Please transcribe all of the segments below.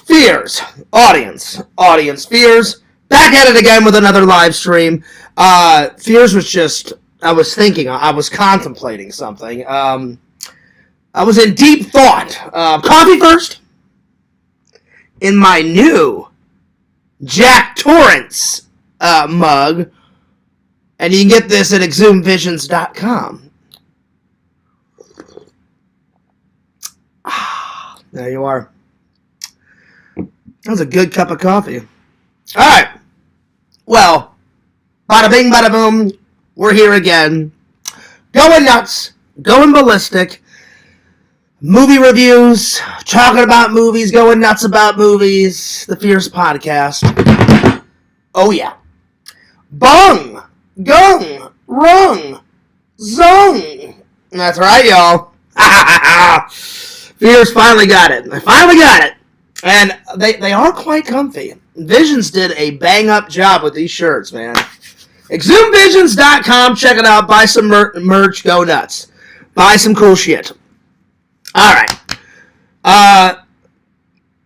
Fears, audience, Fears, back at it again with another live stream. Fears was just, I was contemplating something. I was in deep thought. Coffee first. In my new Jack Torrance mug, and you can get this at exhumvisions.com. There you are. That was a good cup of coffee. Alright. Well, bada bing, bada boom. We're here again. Going nuts. Going ballistic. Movie reviews. Talking about movies. Going nuts about movies. The Fierce Podcast. Oh, yeah. Bung. Gung. Rung. Zung. That's right, y'all. Fierce finally got it. I finally got it. And they are quite comfy. Visions did a bang-up job with these shirts, man. ExhumVisions.com. Check it out. Buy some merch. Go nuts. Buy some cool shit. Alright.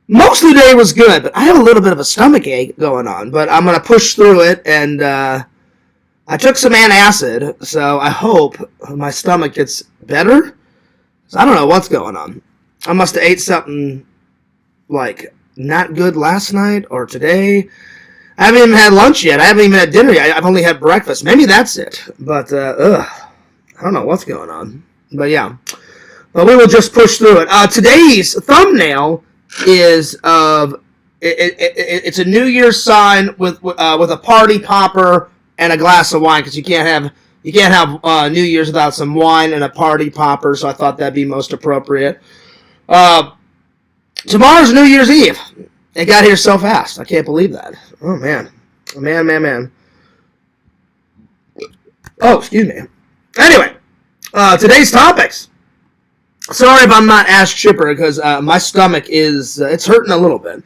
Most of the day was good, but I have a little bit of a stomach ache going on. But I'm going to push through it, and I took some antacid, so I hope my stomach gets better. I don't know what's going on. I must have ate something like not good last night or today. I haven't even had lunch yet. I haven't even had dinner yet. I've only had breakfast. Maybe that's it. But I don't know what's going on. But yeah. But we will just push through it. Today's thumbnail is of it's a New Year's sign with a party popper and a glass of wine, because you can't have New Year's without some wine and a party popper. So I thought that'd be most appropriate. Tomorrow's New Year's Eve. It got here so fast. I can't believe that. Oh, man. Man. Oh, excuse me. Anyway, today's topics. Sorry if I'm not ass chipper, because my stomach is, it's hurting a little bit.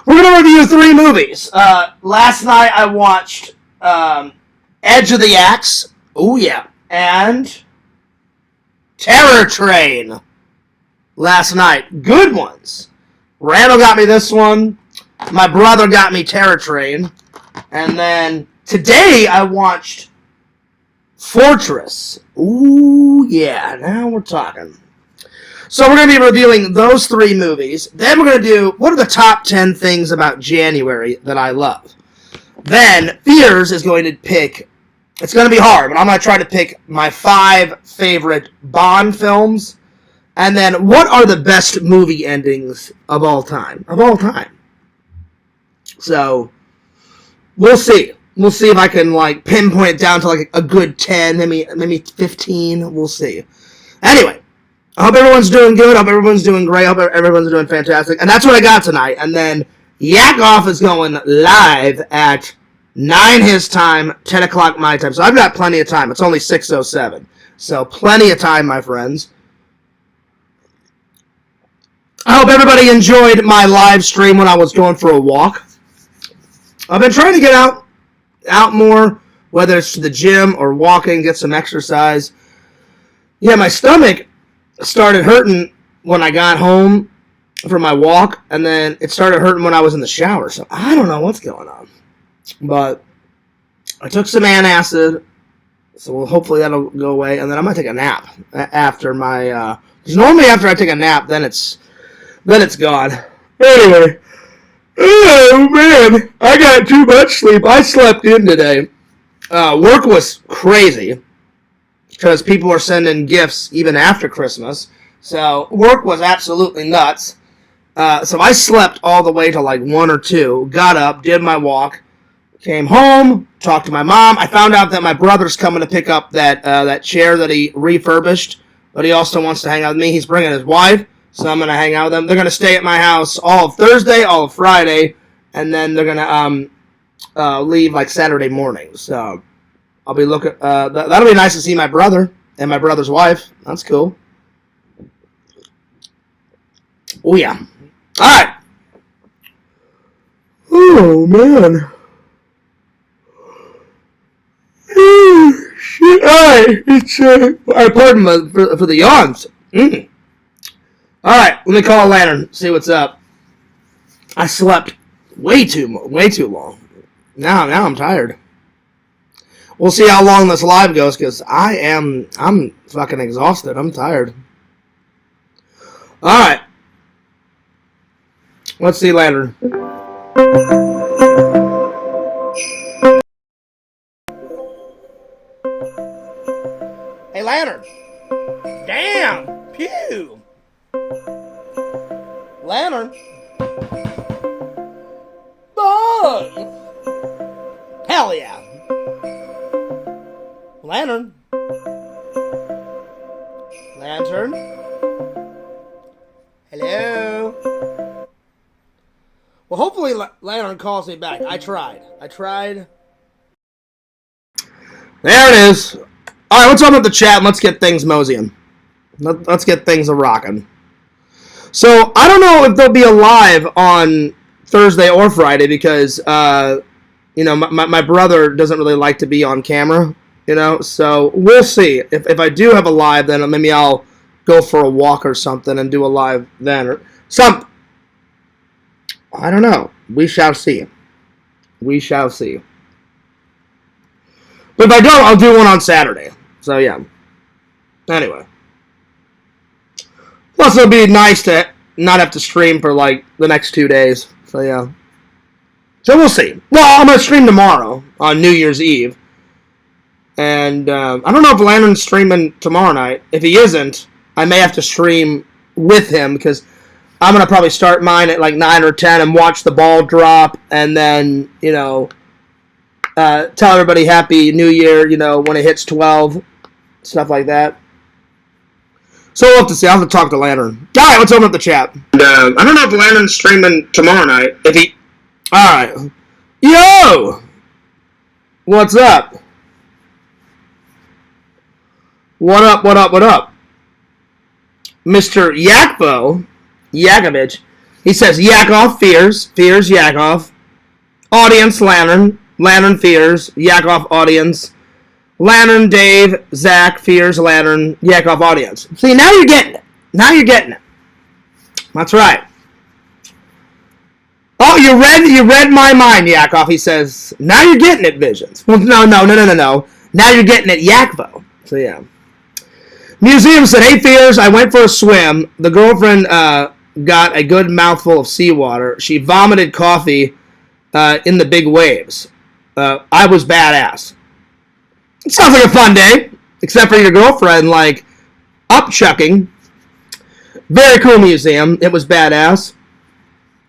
We're going to review 3 movies. Last night I watched Edge of the Axe. Oh, yeah. And Terror Train. Last night. Good ones. Randall got me this one. My brother got me Terror Train. And then today I watched Fortress. Ooh, yeah. Now we're talking. So we're going to be reviewing those 3 movies. Then we're going to do, what are the top 10 things about January that I love? Then Fears is going to pick, it's going to be hard, but I'm going to try to pick my 5 favorite Bond films. And then, what are the best movie endings of all time? So, we'll see. We'll see if I can, pinpoint it down to, a good 10, maybe 15. We'll see. Anyway, I hope everyone's doing good. I hope everyone's doing great. I hope everyone's doing fantastic. And that's what I got tonight. And then, Yak Off is going live at 9 his time, 10 o'clock my time. So, I've got plenty of time. It's only 6:07. So, plenty of time, my friends. I hope everybody enjoyed my live stream when I was going for a walk. I've been trying to get out more, whether it's to the gym or walking, get some exercise. Yeah, my stomach started hurting when I got home from my walk, and then it started hurting when I was in the shower. So I don't know what's going on. But I took some antacid, so hopefully that'll go away, and then I'm going to take a nap after my... because normally after I take a nap, then it's gone. Anyway. Oh, man. I got too much sleep. I slept in today. Work was crazy. Because people are sending gifts even after Christmas. So, work was absolutely nuts. So, I slept all the way to 1 or 2. Got up, did my walk. Came home, talked to my mom. I found out that my brother's coming to pick up that chair that he refurbished. But he also wants to hang out with me. He's bringing his wife. So I'm going to hang out with them. They're going to stay at my house all of Thursday, all of Friday, and then they're going to leave Saturday morning. So I'll be looking. That'll be nice to see my brother and my brother's wife. That's cool. Oh yeah. All right. Oh man. Shit. All right. It's pardon me for the yawns. All right. Let me call a lantern. See what's up. I slept way too long. Now I'm tired. We'll see how long this live goes because I'm fucking exhausted. I'm tired. All right. Let's see, lantern. Hey, lantern. Damn. Pew. Lantern. Bung. Hell yeah. Lantern. Lantern. Hello. Well, hopefully Lantern calls me back. I tried. There it is. All right, let's open up the chat and let's get things moseying. Let's get things a-rocking. So, I don't know if there'll be a live on Thursday or Friday because, my brother doesn't really like to be on camera, so we'll see. If I do have a live, then maybe I'll go for a walk or something and do a live then. Or something. I don't know. We shall see. But if I don't, I'll do one on Saturday. So, yeah. Anyway. Plus, it'll be nice to not have to stream for, the next 2 days. So, yeah. So, we'll see. Well, I'm going to stream tomorrow on New Year's Eve. And I don't know if Lantern's streaming tomorrow night. If he isn't, I may have to stream with him because I'm going to probably start mine at 9 or 10 and watch the ball drop and then, tell everybody Happy New Year, when it hits 12, stuff like that. So we'll have to see. I'll have to talk to Lantern. All right, let's open up the chat. And, I don't know if Lantern's streaming tomorrow night. All right. Yo! What's up? What up? Mr. Yakovich. He says, Yakov fears Yakov. Audience, Lantern fears, Yakov audience. Lantern Dave, Zach fears Lantern, Yakov audience. See, now you're getting it. That's right. Oh, you read my mind, Yakov. He says, now you're getting it, Visions. Well, no. Now you're getting it, Yakvo. So, yeah. Museum said, hey, Fears, I went for a swim. The girlfriend got a good mouthful of seawater. She vomited coffee in the big waves. I was badass. It sounds like a fun day, except for your girlfriend, upchucking. Very cool museum. It was badass.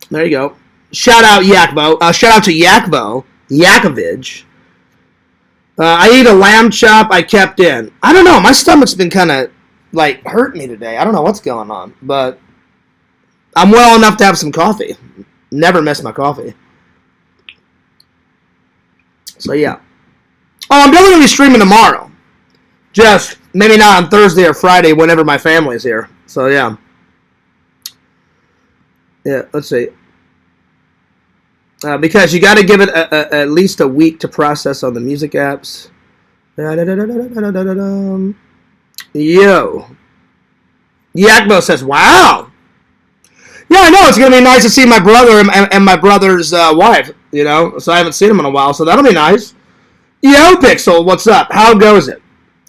There you go. Shout out Yakvo. Shout out to Yakovich. I eat a lamb chop I kept in. I don't know. My stomach's been kind of, hurting me today. I don't know what's going on, but I'm well enough to have some coffee. Never miss my coffee. So, yeah. Oh, I'm definitely going to be streaming tomorrow. Just maybe not on Thursday or Friday whenever my family's here. So, yeah. Yeah, let's see. Because you got to give it at least a week to process on the music apps. Yo. Yakbo says, wow. Yeah, I know. It's going to be nice to see my brother and my brother's wife, So I haven't seen him in a while, so that'll be nice. Yo, Pixel, what's up? How goes it?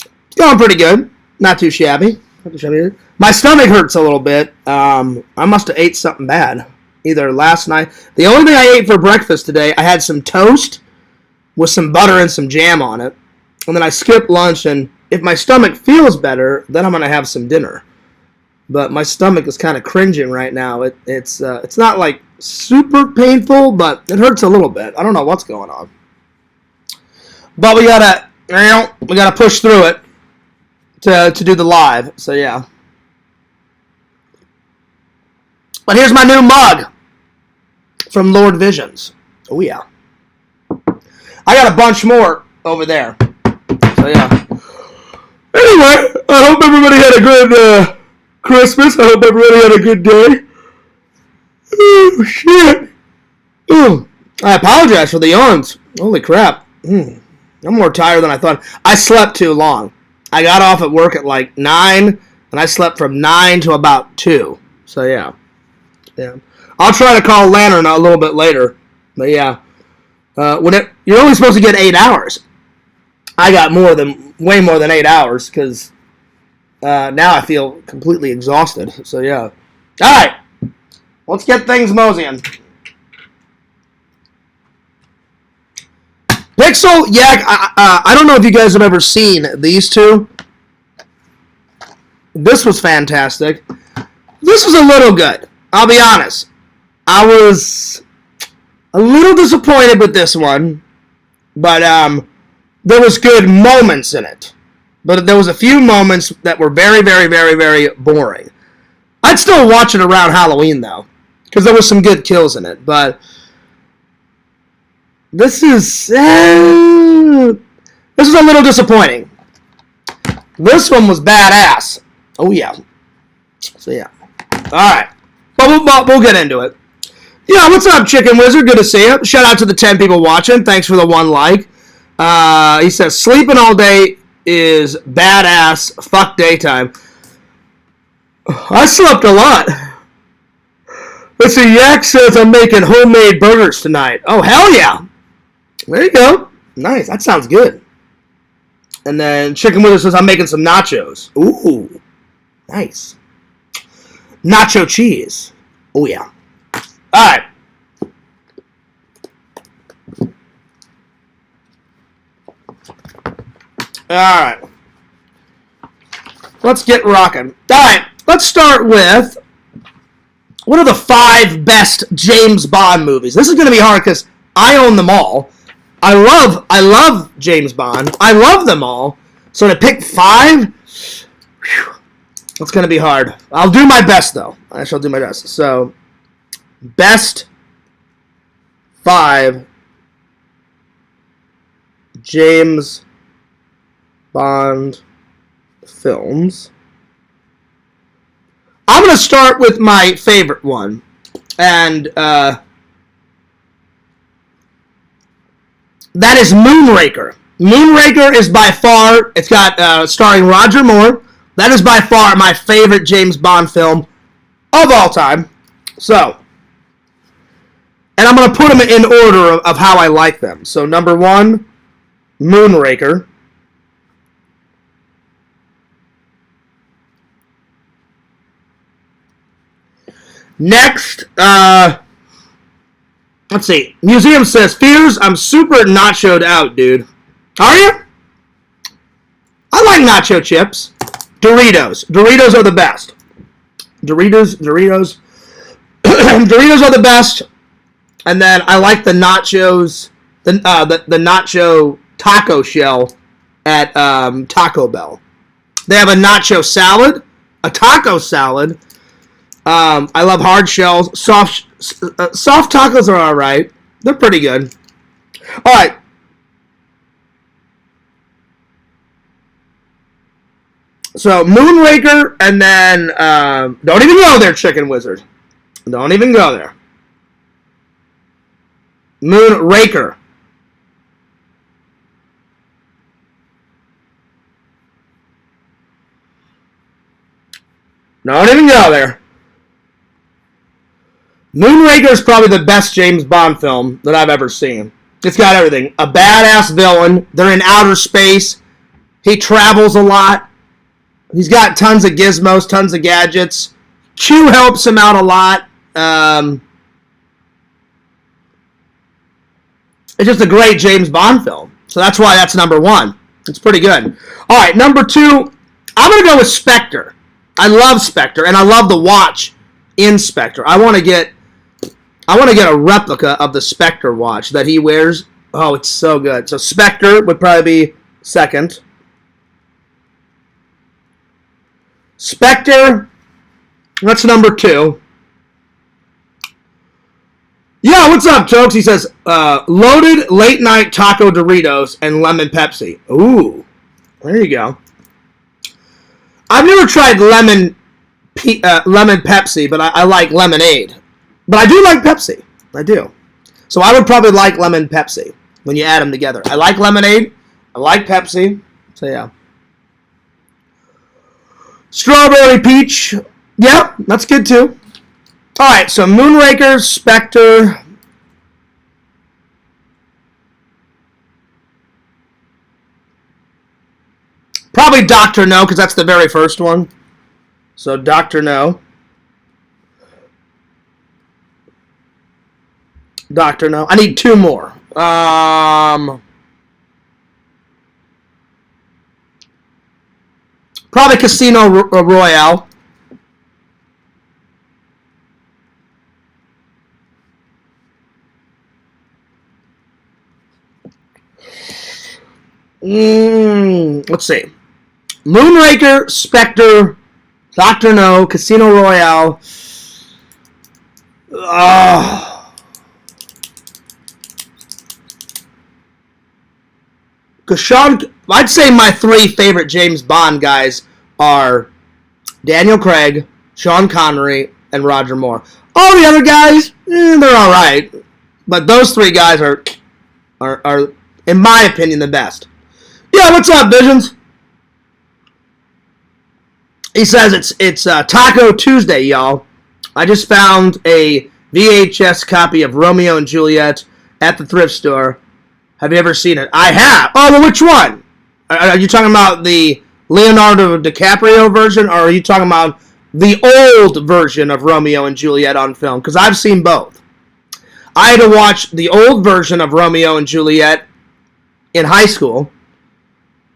It's going pretty good. Not too shabby. My stomach hurts a little bit. I must have ate something bad. Either last night. The only thing I ate for breakfast today, I had some toast with some butter and some jam on it. And then I skipped lunch, and if my stomach feels better, then I'm going to have some dinner. But my stomach is kind of cringing right now. It's not super painful, but it hurts a little bit. I don't know what's going on. But we gotta push through it to do the live. So yeah. But here's my new mug from Lord Visions. Oh yeah. I got a bunch more over there. So, yeah. Anyway, I hope everybody had a good Christmas. I hope everybody had a good day. Oh, shit. Ooh, I apologize for the yawns. Holy crap. I'm more tired than I thought. I slept too long. I got off at work at like 9, and I slept from 9 to about 2. So, yeah. I'll try to call Lantern a little bit later. But, yeah. You're only supposed to get 8 hours. I got way more than 8 hours, because now I feel completely exhausted. So, yeah. All right. Let's get things moseying. Pixel, yeah, I don't know if you guys have ever seen these two. This was fantastic. This was a little good. I'll be honest. I was a little disappointed with this one, but there was good moments in it. But there was a few moments that were very, very, very, very boring. I'd still watch it around Halloween, though, because there was some good kills in it. But this is a little disappointing. This one was badass. Oh, yeah. So, yeah. All right. But we'll get into it. Yeah, what's up, Chicken Wizard? Good to see you. Shout out to the 10 people watching. Thanks for the 1 like. He says, sleeping all day is badass. Fuck daytime. I slept a lot. Let's see, Yak says I'm making homemade burgers tonight. Oh, hell yeah. There you go. Nice. That sounds good. And then Chicken Wizard says I'm making some nachos. Ooh. Nice. Nacho cheese. Oh, yeah. All right. All right. Let's get rocking. All right. Let's start with what are the 5 best James Bond movies? This is going to be hard because I own them all. I love James Bond. I love them all. So to pick 5, whew, it's going to be hard. I'll do my best, though. I shall do my best. So, best 5 James Bond films. I'm going to start with my favorite one. And that is Moonraker. Moonraker is by far, it's got starring Roger Moore. That is by far my favorite James Bond film of all time. So, and I'm going to put them in order of how I like them. So, number 1, Moonraker. Next, let's see. Museum says, Fears, I'm super nachoed out, dude. Are you? I like nacho chips. Doritos. Doritos are the best. Doritos. Doritos are the best. And then I like the nachos, the nacho taco shell at Taco Bell. They have a nacho salad, a taco salad. I love hard shells. Soft tacos are all right. They're pretty good. All right. So, Moonraker, and then, don't even go there, Chicken Wizard. Don't even go there. Moonraker. Don't even go there. Moonraker is probably the best James Bond film that I've ever seen. It's got everything. A badass villain. They're in outer space. He travels a lot. He's got tons of gizmos, tons of gadgets. Q helps him out a lot. It's just a great James Bond film. So that's why that's number 1. It's pretty good. All right, number 2, I'm going to go with Spectre. I love Spectre, and I love the watch in Spectre. I want to get a replica of the Spectre watch that he wears. Oh, it's so good. So Spectre would probably be second. Spectre, that's number 2. Yeah, what's up, Tokes? He says, loaded late-night taco Doritos and lemon Pepsi. Ooh, There you go. I've never tried lemon Pepsi, but I like lemonade. But I do like Pepsi. I do. So I would probably like lemon Pepsi when you add them together. I like lemonade. I like Pepsi. So yeah. Strawberry peach. Yeah, that's good too. All right, so Moonraker, Spectre. Probably Dr. No, because that's the very first one. So Dr. No. Dr. No. I need two more. Probably Casino Royale. Let's see. Moonraker, Spectre, Dr. No, Casino Royale. I'd say my three favorite James Bond guys are Daniel Craig, Sean Connery, and Roger Moore. All the other guys, they're all right, but those three guys are, in my opinion, the best. Yeah, what's up, Visions? He says it's Taco Tuesday, y'all. I just found a VHS copy of Romeo and Juliet at the thrift store. Have you ever seen it? I have. Oh, well, which one? Are you talking about the Leonardo DiCaprio version, or are you talking about the old version of Romeo and Juliet on film? Because I've seen both. I had to watch the old version of Romeo and Juliet in high school,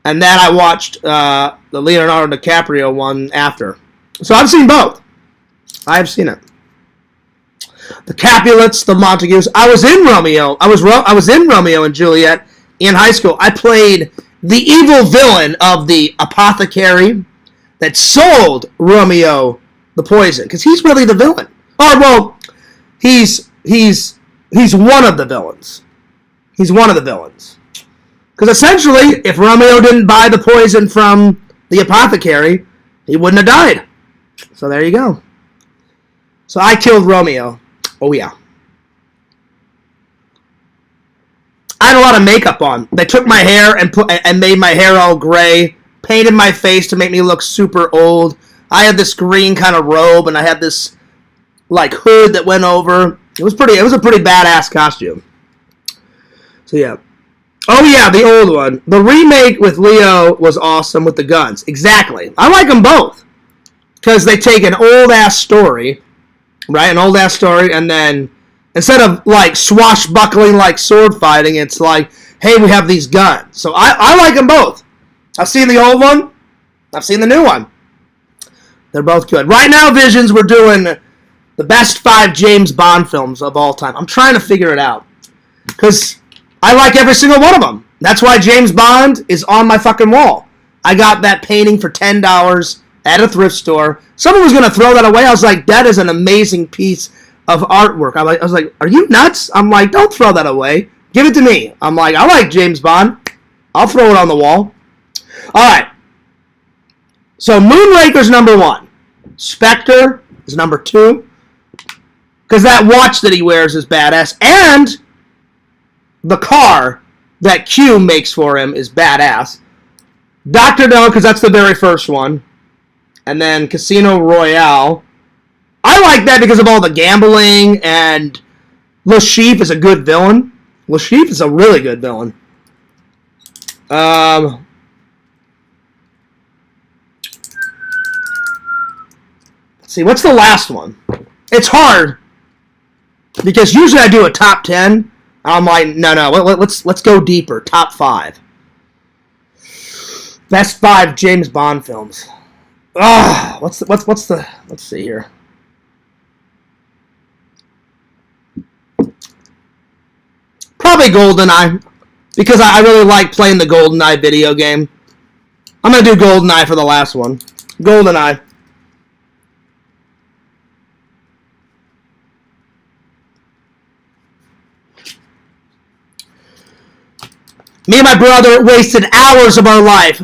and then I watched the Leonardo DiCaprio one after. So I've seen both. I have seen it. The Capulets, the Montagues. I was in Romeo. I was in Romeo and Juliet in high school. I played the evil villain of the apothecary that sold Romeo the poison, because he's really the villain. Or well, he's one of the villains. He's one of the villains. Because essentially, if Romeo didn't buy the poison from the apothecary, he wouldn't have died. So there you go. So I killed Romeo. Oh, yeah. I had a lot of makeup on. They took my hair and made my hair all gray, painted my face to make me look super old. I had this green kind of robe, and I had this like hood that went over. It was a pretty badass costume. So yeah. Oh yeah, the old one. The remake with Leo was awesome with the guns. Exactly. I like them both. Because they take an old-ass story, right? An old-ass story, and then instead of like swashbuckling like sword fighting, it's like, hey, we have these guns. So I like them both. I've seen the old one. I've seen the new one. They're both good. Right now, Visions, we're doing the best 5 James Bond films of all time. I'm trying to figure it out. Because I like every single one of them. That's why James Bond is on my fucking wall. I got that painting for $10 at a thrift store. Someone was going to throw that away. I was like, that is an amazing piece of artwork. I was like, are you nuts? I'm like, don't throw that away. Give it to me. I'm like, I like James Bond. I'll throw it on the wall. All right. So Moonraker's number 1. Spectre is number 2. Because that watch that he wears is badass. And the car that Q makes for him is badass. Dr. No, because that's the very first one. And then Casino Royale. I like that because of all the gambling, and Le Chiffre is a good villain. Le Chiffre is a really good villain. Let's see, what's the last one? It's hard because usually I do a top 10. I'm like, no, let's go deeper. Top 5. Best 5 James Bond films. Let's see here. Probably GoldenEye, because I really like playing the GoldenEye video game. I'm going to do GoldenEye for the last one. GoldenEye. Me and my brother wasted hours of our life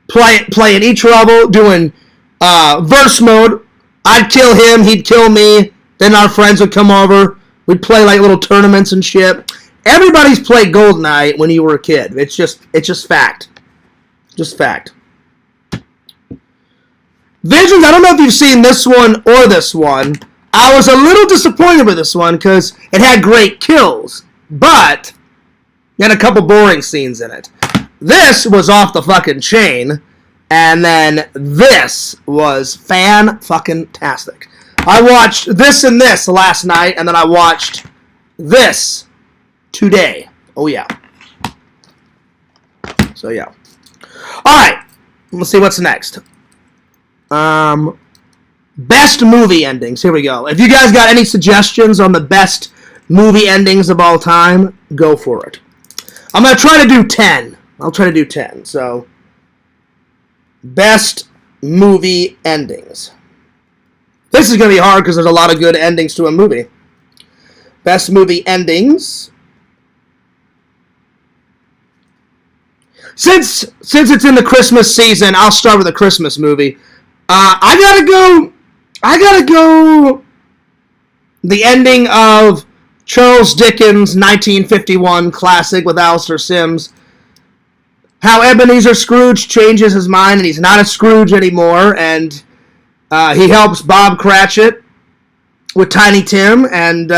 playing each level, doing verse mode. I'd kill him, he'd kill me. Then our friends would come over. We'd play like little tournaments and shit. Everybody's played GoldenEye when you were a kid. It's just fact. Just fact. Visions, I don't know if you've seen this one or this one. I was a little disappointed with this one because it had great kills, but it had a couple boring scenes in it. This was off the fucking chain, and then this was fan-fucking-tastic. I watched this and this last night, and then I watched this today. Oh, yeah. So, yeah. Alright, let's see what's next. Best movie endings. Here we go. If you guys got any suggestions on the best movie endings of all time, go for it. I'm going to try to do 10. I'll try to do 10. So, best movie endings. This is going to be hard because there's a lot of good endings to a movie. Best movie endings. Since it's in the Christmas season, I'll start with a Christmas movie. I gotta go the ending of Charles Dickens' 1951 classic with Alistair Sims. How Ebenezer Scrooge changes his mind and he's not a Scrooge anymore, and he helps Bob Cratchit with Tiny Tim, and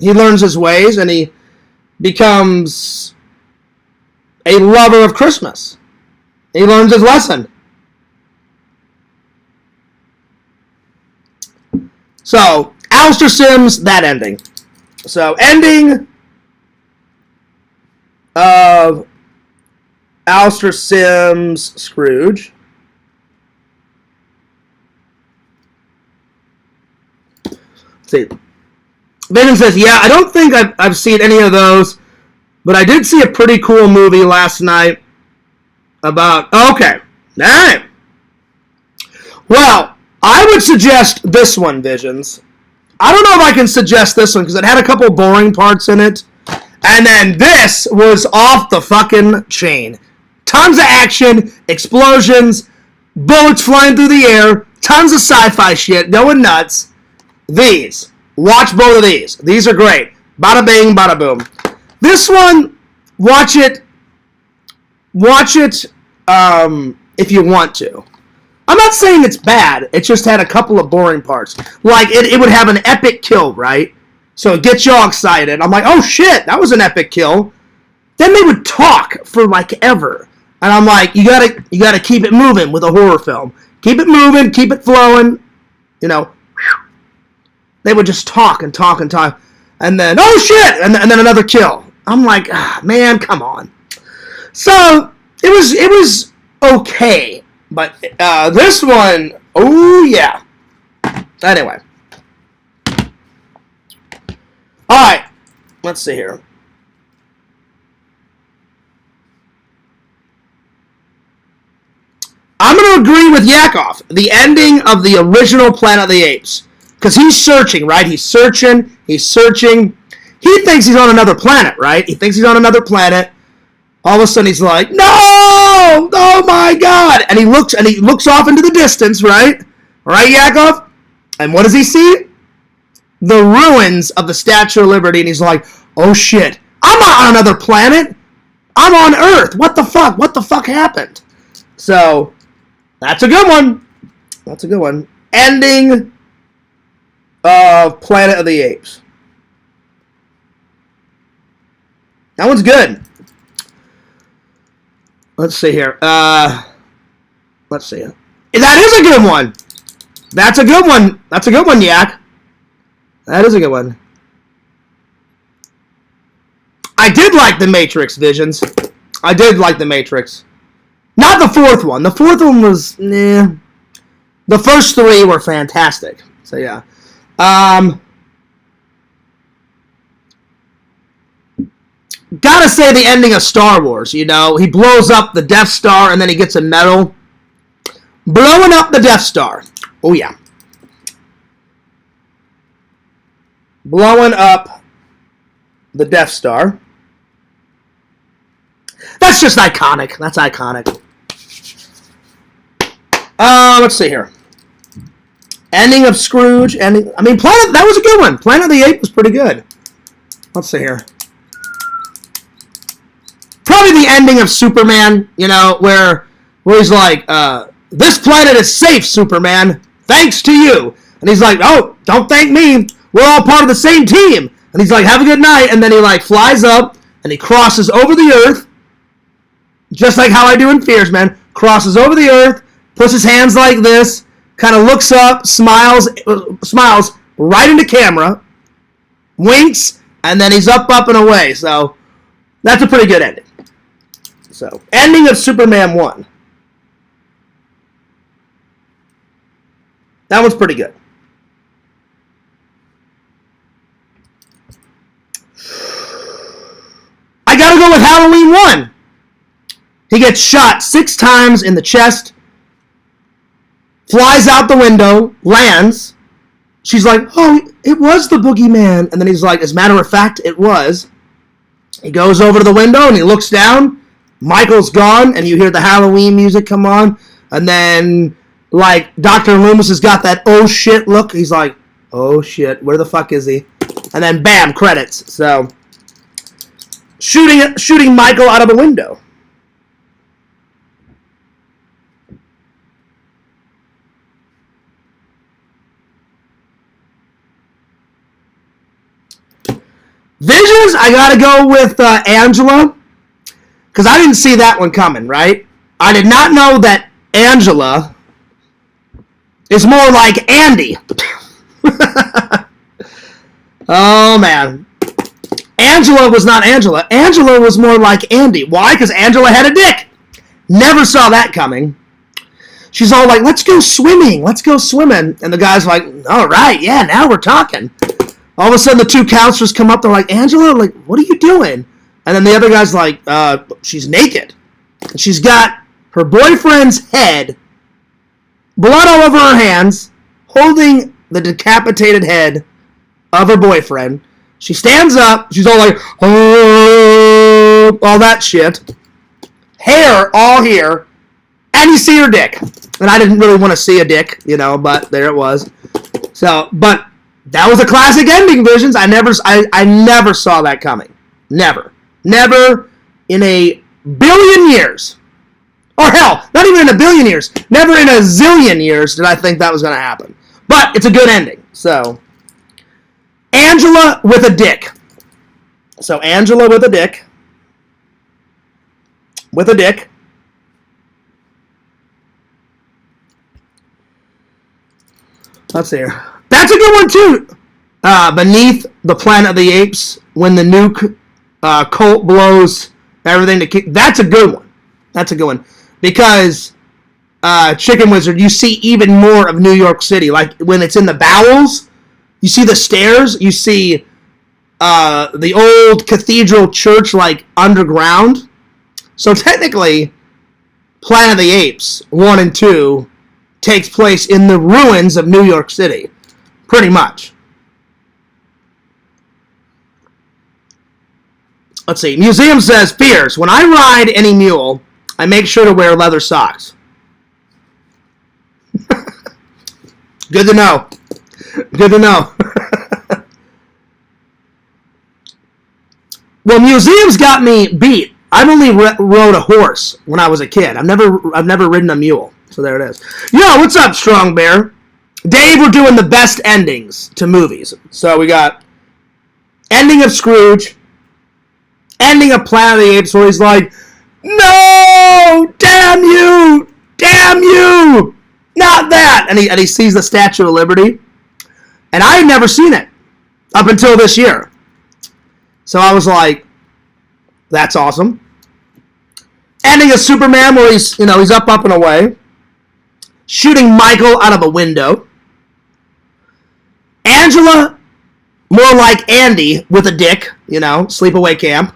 he learns his ways and he becomes a lover of Christmas. He learns his lesson. So, Alistair Sims, that ending. So, ending of Alistair Sims' Scrooge. Let's see. Vision says, yeah, I don't think I've seen any of those, but I did see a pretty cool movie last night about... Okay. All right. Well, I would suggest this one, Visions. I don't know if I can suggest this one because it had a couple boring parts in it. And then this was off the fucking chain. Tons of action, explosions, bullets flying through the air, tons of sci-fi shit, going nuts. These. Watch both of these. These are great. Bada bing, bada boom. This one, watch it if you want to. I'm not saying it's bad. It just had a couple of boring parts. Like, it would have an epic kill, right? So it gets you all excited. I'm like, oh shit, that was an epic kill. Then they would talk for like ever. And I'm like, you gotta keep it moving with a horror film. Keep it moving, keep it flowing. You know. They would just talk and talk and talk. And then, oh shit! And then another kill. I'm like, man, come on. So, it was okay. But this one, oh yeah. Anyway. Alright. Let's see here. I'm going to agree with Yakov. The ending of the original Planet of the Apes. Because he's searching, right? He's searching. He thinks he's on another planet, right? He thinks he's on another planet. All of a sudden he's like, no! Oh my god! And he looks off into the distance, right? Right, Yakov? And what does he see? The ruins of the Statue of Liberty, and he's like, oh shit, I'm not on another planet! I'm on Earth! What the fuck? What the fuck happened? So, that's a good one. That's a good one. Ending of Planet of the Apes. That one's good. Let's see here. Let's see. That is a good one. That's a good one. That's a good one, Yak. That is a good one. I did like The Matrix, Visions. I did like The Matrix. Not the fourth one. The fourth one was, nah. The first three were fantastic. So, yeah. Gotta say the ending of Star Wars, you know. He blows up the Death Star and then he gets a medal. Blowing up the Death Star. Oh, yeah. Blowing up the Death Star. That's just iconic. That's iconic. Let's see here. Ending of Scrooge. That was a good one. Planet of the Apes was pretty good. Let's see here. Probably the ending of Superman, where he's like, this planet is safe, Superman, thanks to you. And he's like, oh, don't thank me. We're all part of the same team. And he's like, have a good night. And then he flies up and he crosses over the earth, just like how I do in Fears, man. Crosses over the earth, puts his hands like this, kind of looks up, smiles right into camera, winks, and then he's up and away. So that's a pretty good ending. So, ending of Superman 1. That was pretty good. I gotta go with Halloween 1. He gets shot 6 times in the chest, flies out the window, lands. She's like, oh, it was the boogeyman. And then he's like, as a matter of fact, it was. He goes over to the window and he looks down. Michael's gone, and you hear the Halloween music come on. And then, Dr. Loomis has got that oh shit look. He's like, oh shit, where the fuck is he? And then bam, credits. So, shooting Michael out of a window. Visions, I gotta go with Angela, because I didn't see that one coming, right? I did not know that Angela is more like Andy. Oh, man. Angela was not Angela. Angela was more like Andy. Why? Because Angela had a dick. Never saw that coming. She's all like, let's go swimming. Let's go swimming. And the guy's like, all right, yeah, now we're talking. All of a sudden, the 2 counselors come up. They're like, Angela, what are you doing? And then the other guy's like, she's naked. And she's got her boyfriend's head, blood all over her hands, holding the decapitated head of her boyfriend. She stands up. She's all like, oh, all that shit. Hair all here. And you see her dick. And I didn't really want to see a dick, but there it was. So, but that was a classic ending, Visions. I never saw that coming. Never in a billion years. Or hell, not even in a billion years. Never in a zillion years did I think that was going to happen. But it's a good ending. So, Angela with a dick. So, Angela with a dick. With a dick. Let's see here. That's a good one, too. Beneath the Planet of the Apes, when the nuke Colt blows everything to keep. That's a good one. That's a good one. Because Chicken Wizard, you see even more of New York City. Like when it's in the bowels, you see the stairs, you see the old cathedral church underground. So technically, Planet of the Apes 1 and 2 takes place in the ruins of New York City. Pretty much. Let's see. Museum says, Fears, when I ride any mule, I make sure to wear leather socks. Good to know. Good to know. Well, museums got me beat. I've only rode a horse when I was a kid. I've never ridden a mule. So there it is. Yo, what's up, Strong Bear? Dave, we're doing the best endings to movies. So we got ending of Scrooge, ending of Planet of the Apes, where he's like, no, damn you, not that. And he sees the Statue of Liberty. And I had never seen it up until this year. So I was like, that's awesome. Ending of Superman, where he's up and away. Shooting Michael out of a window. Angela, more like Andy with a dick, sleepaway camp.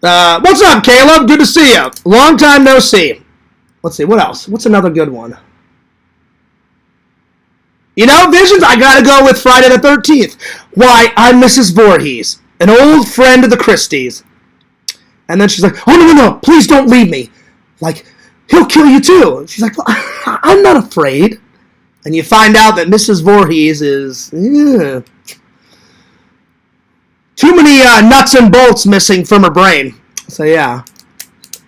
What's up, Caleb? Good to see you. Long time no see. Let's see, what else? What's another good one? Visions, I gotta go with Friday the 13th. Why, I'm Mrs. Voorhees, an old friend of the Christies. And then she's like, oh, no, please don't leave me. Like, he'll kill you too. And she's like, well, I'm not afraid. And you find out that Mrs. Voorhees is too many nuts and bolts missing from her brain. So, yeah.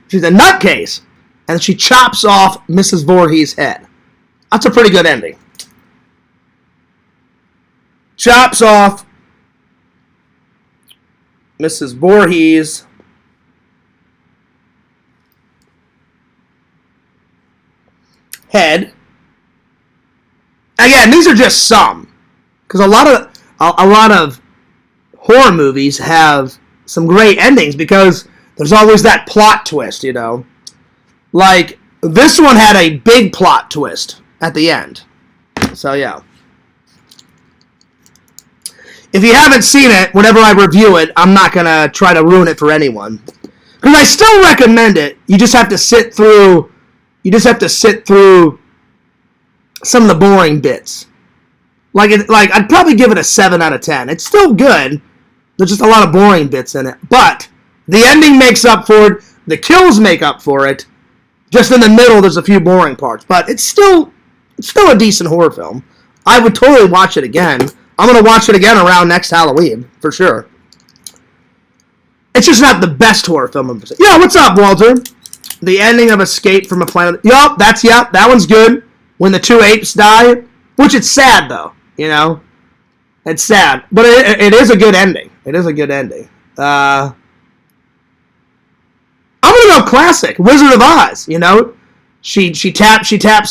She's a nutcase. And she chops off Mrs. Voorhees' head. That's a pretty good ending. Chops off Mrs. Voorhees' head. Again, these are just some, because a lot of horror movies have some great endings because there's always that plot twist, you know. Like this one had a big plot twist at the end. So yeah. If you haven't seen it, whenever I review it, I'm not gonna try to ruin it for anyone. Because I still recommend it. You just have to sit through. Some of the boring bits. Like I'd probably give it a 7 out of 10. It's still good. There's just a lot of boring bits in it. But the ending makes up for it. The kills make up for it. Just in the middle, there's a few boring parts. But it's still a decent horror film. I would totally watch it again. I'm going to watch it again around next Halloween, for sure. It's just not the best horror film I've ever seen. Yeah, what's up, Walter? The ending of Escape from a Planet... Yup, that one's good. When the 2 apes die. Which it's sad, though, you know? It's sad. But it is a good ending. It is a good ending. I'm going to go classic. Wizard of Oz, you know? She taps her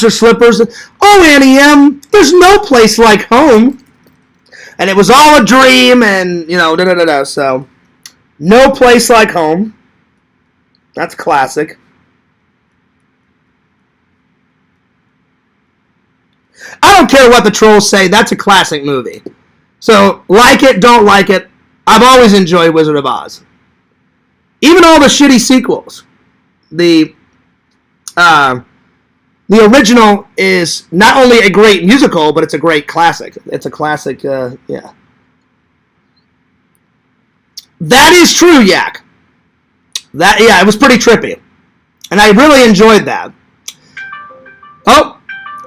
slippers. Oh, Annie M, there's no place like home. And it was all a dream, and, you know, so, no place like home. That's classic. I don't care what the trolls say, that's a classic movie. So, like it, don't like it, I've always enjoyed Wizard of Oz. Even all the shitty sequels. The original is not only a great musical, but it's a great classic. It's a classic, yeah. That is true, Yak. It was pretty trippy. And I really enjoyed that. Oh,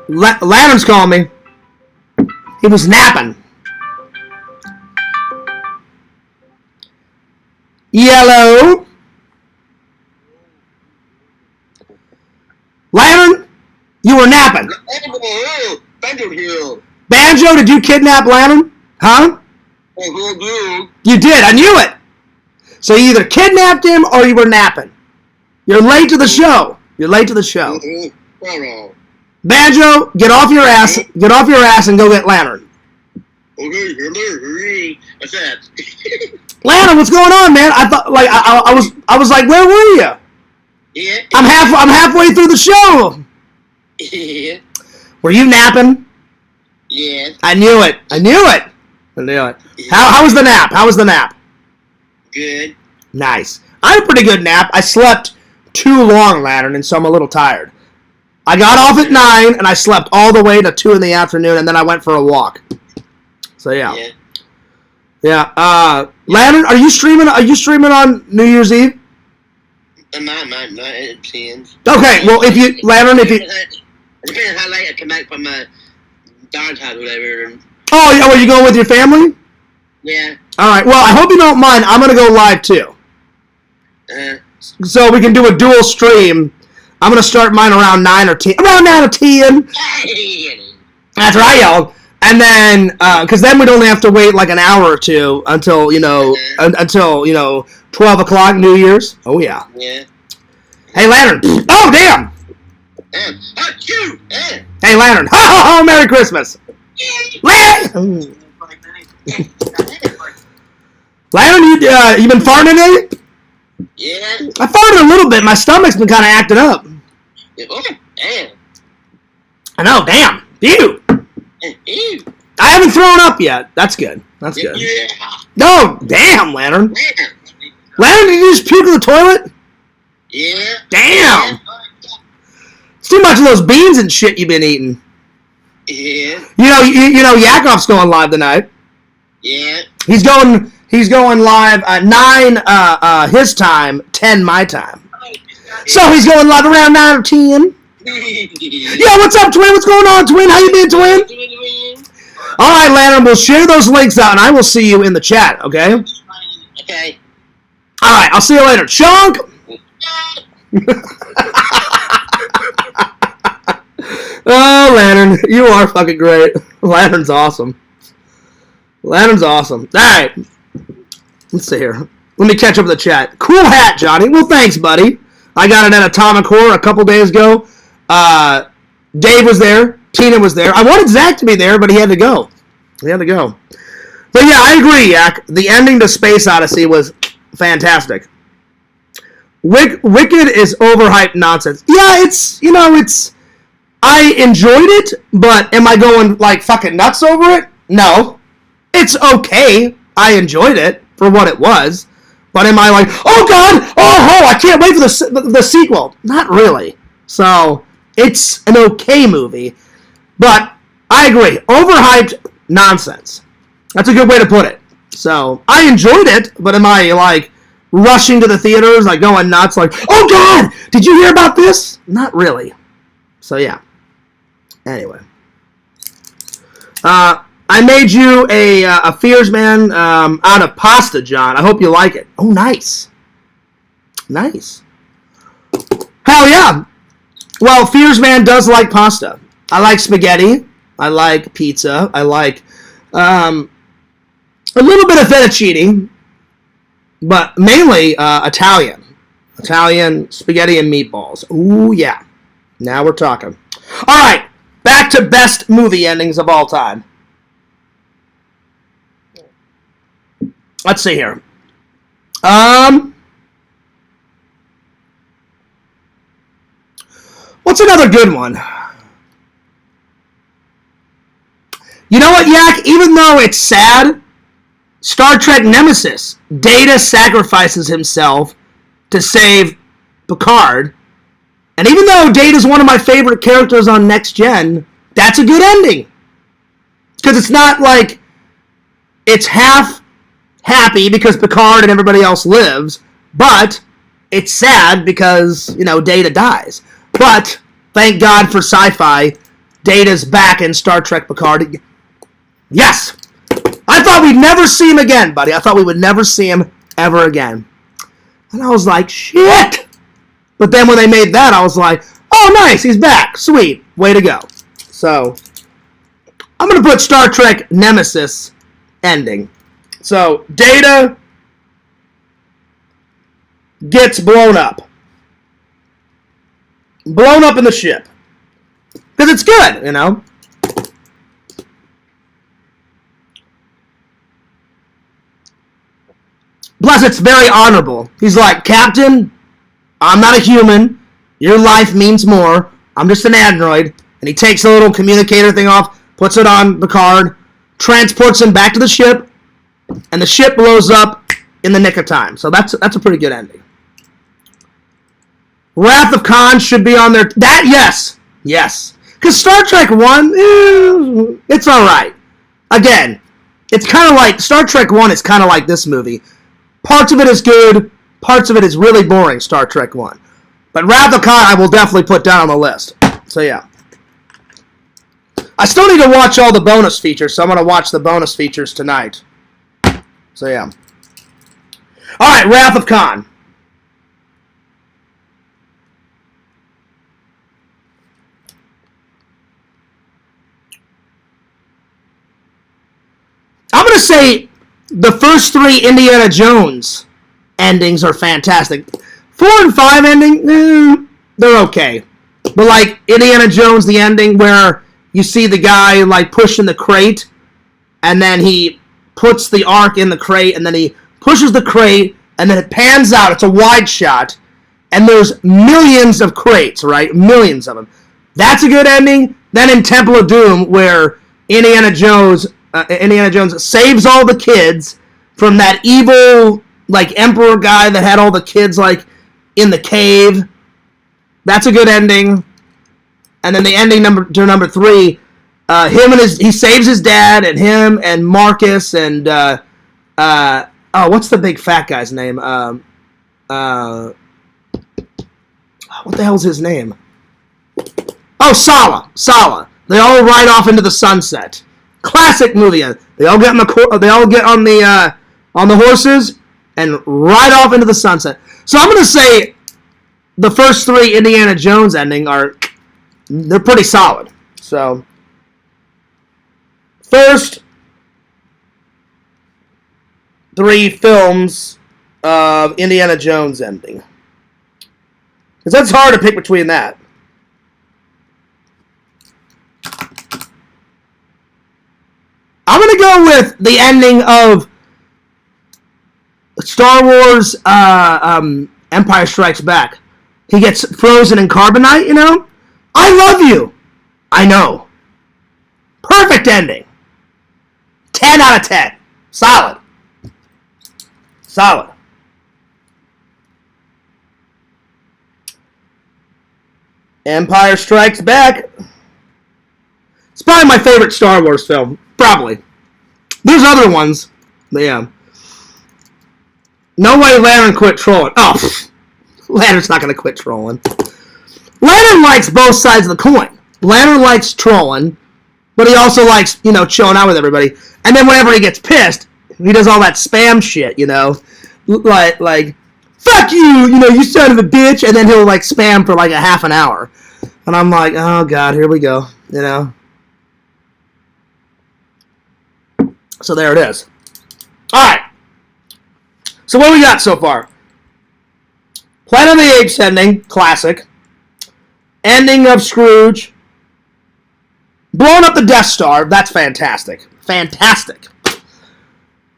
Lantern's calling me. He was napping. Yellow. Lantern, you were napping. Banjo, did you kidnap Lantern? Huh? You did, I knew it. So you either kidnapped him or you were napping. You're late to the show. Banjo, get off your ass and go get Lantern. Okay, what's that? Lantern, what's going on, man? I thought, like, I was like, where were you? Yeah. I'm halfway through the show. Yeah. Were you napping? Yeah. I knew it. How was the nap? Good. Nice. I had a pretty good nap. I slept too long, Lantern, and so I'm a little tired. I got off at 9, and I slept all the way to 2 in the afternoon, and then I went for a walk. So, yeah. Yeah. Lantern, are you streaming on New Year's Eve? Not it depends. Okay, well, Lantern, it depends how late I come back from my daughter's house or whatever. Oh, yeah, are you going with your family? Yeah. Alright, well, I hope you don't mind. I'm going to go live, too. So we can do a dual stream. I'm going to start mine around 9 or 10. Around 9 or 10. That's right, y'all. And then, because then we'd only have to wait like an hour or two until, 12 o'clock New Year's. Oh, yeah. Yeah. Hey, Lantern. Oh, damn. Hey, Lantern. Ho, Merry Christmas. Lantern, you been farting today? Yeah. I farted a little bit. My stomach's been kind of acting up. Oh, damn. I know, damn. Ew. Ew. I haven't thrown up yet. That's good. Yeah. No, damn, Lantern. Lantern, did you just puke in the toilet? Yeah. Damn. It's too much of those beans and shit you've been eating. Yeah. You know, Yakov's going live tonight. Yeah. He's going live at 9 his time, 10 my time. So he's going live around 9 or 10. Yo, what's up, Twin? What's going on, Twin? How you been, Twin? All right, Lantern, we'll share those links out, and I will see you in the chat, okay? Okay. All right, I'll see you later. Chunk! Oh, Lantern, you are fucking great. Lantern's awesome. Lantern's awesome. All right. Let's see here. Let me catch up with the chat. Cool hat, Johnny. Well, thanks, buddy. I got it at Atomic Horror a couple days ago. Dave was there. Tina was there. I wanted Zach to be there, but he had to go. But yeah, I agree, Yak. The ending to Space Odyssey was fantastic. Wicked is overhyped nonsense. Yeah, it's... I enjoyed it, but am I going, like, fucking nuts over it? No. It's okay. I enjoyed it for what it was. But am I like, oh, God, oh, I can't wait for the sequel? Not really. So, it's an okay movie. But I agree. Overhyped nonsense. That's a good way to put it. So, I enjoyed it, but am I, like, rushing to the theaters, like, going nuts, like, oh, God, did you hear about this? Not really. So, yeah. Anyway. I made you a Fears Man out of pasta, John. I hope you like it. Oh, nice. Nice. Hell yeah. Well, Fears Man does like pasta. I like spaghetti. I like pizza. I like a little bit of fettuccine, but mainly Italian. Italian spaghetti and meatballs. Ooh, yeah. Now we're talking. All right. Back to best movie endings of all time. Let's see here. What's another good one? You know what, Yak? Even though it's sad, Star Trek Nemesis, Data sacrifices himself to save Picard. And even though Data's one of my favorite characters on Next Gen, that's a good ending. Because it's not like it's half happy because Picard and everybody else lives, but it's sad because, you know, Data dies. But thank God for sci-fi, Data's back in Star Trek Picard. Yes! I thought we'd never see him again, buddy. I thought we would never see him ever again. And I was like, shit! But then when they made that, I was like, oh, nice, he's back. Sweet. Way to go. So, I'm going to put Star Trek Nemesis ending. So, Data gets blown up. Blown up in the ship. Because it's good, you know? Plus, it's very honorable. He's like, Captain, I'm not a human. Your life means more. I'm just an android. And he takes the little communicator thing off, puts it on the card, transports him back to the ship, and the ship blows up in the nick of time. So that's a pretty good ending. Wrath of Khan should be on there. That, yes. Yes. Because Star Trek 1, it's alright. Again, it's kind of like, Star Trek 1 is kind of like this movie. Parts of it is good, parts of it is really boring, Star Trek 1. But Wrath of Khan I will definitely put down on the list. So yeah. I still need to watch all the bonus features, so I'm going to watch the bonus features tonight. So yeah. Alright, Wrath of Khan. I'm going to say the first 3 Indiana Jones endings are fantastic. 4 and 5 ending, they're okay. But like Indiana Jones, the ending where you see the guy like pushing the crate, and then he puts the Ark in the crate, and then he pushes the crate, and then it pans out. It's a wide shot, and there's millions of crates, right? Millions of them. That's a good ending. Then in Temple of Doom, where Indiana Jones saves all the kids from that evil, like, emperor guy that had all the kids, like, in the cave. That's a good ending. And then the ending number 3, he saves his dad, and him and Marcus and what's the big fat guy's name? What the hell's his name? Oh, Sala. They all ride off into the sunset. Classic movie. They all get on the horses and ride off into the sunset. So I'm gonna say the first 3 Indiana Jones ending they're pretty solid. So first 3 films of Indiana Jones ending. Because that's hard to pick between that. I'm going to go with the ending of Star Wars Empire Strikes Back. He gets frozen in carbonite, you know? I love you. I know. Perfect ending. 10 out of 10. Solid. Empire Strikes Back. It's probably my favorite Star Wars film. Probably. There's other ones. But yeah. No way Lantern quit trolling. Oh, Lantern's not going to quit trolling. Lantern likes both sides of the coin. Lantern likes trolling, but he also likes, chilling out with everybody. And then whenever he gets pissed, he does all that spam shit, like fuck you, you son of a bitch, and then he'll spam for a half an hour. And I'm like, oh god, here we go, So there it is. Alright. So what we got so far? Planet of the Apes ending, classic. Ending of Scrooge. Blowing up the Death Star, that's fantastic. Fantastic.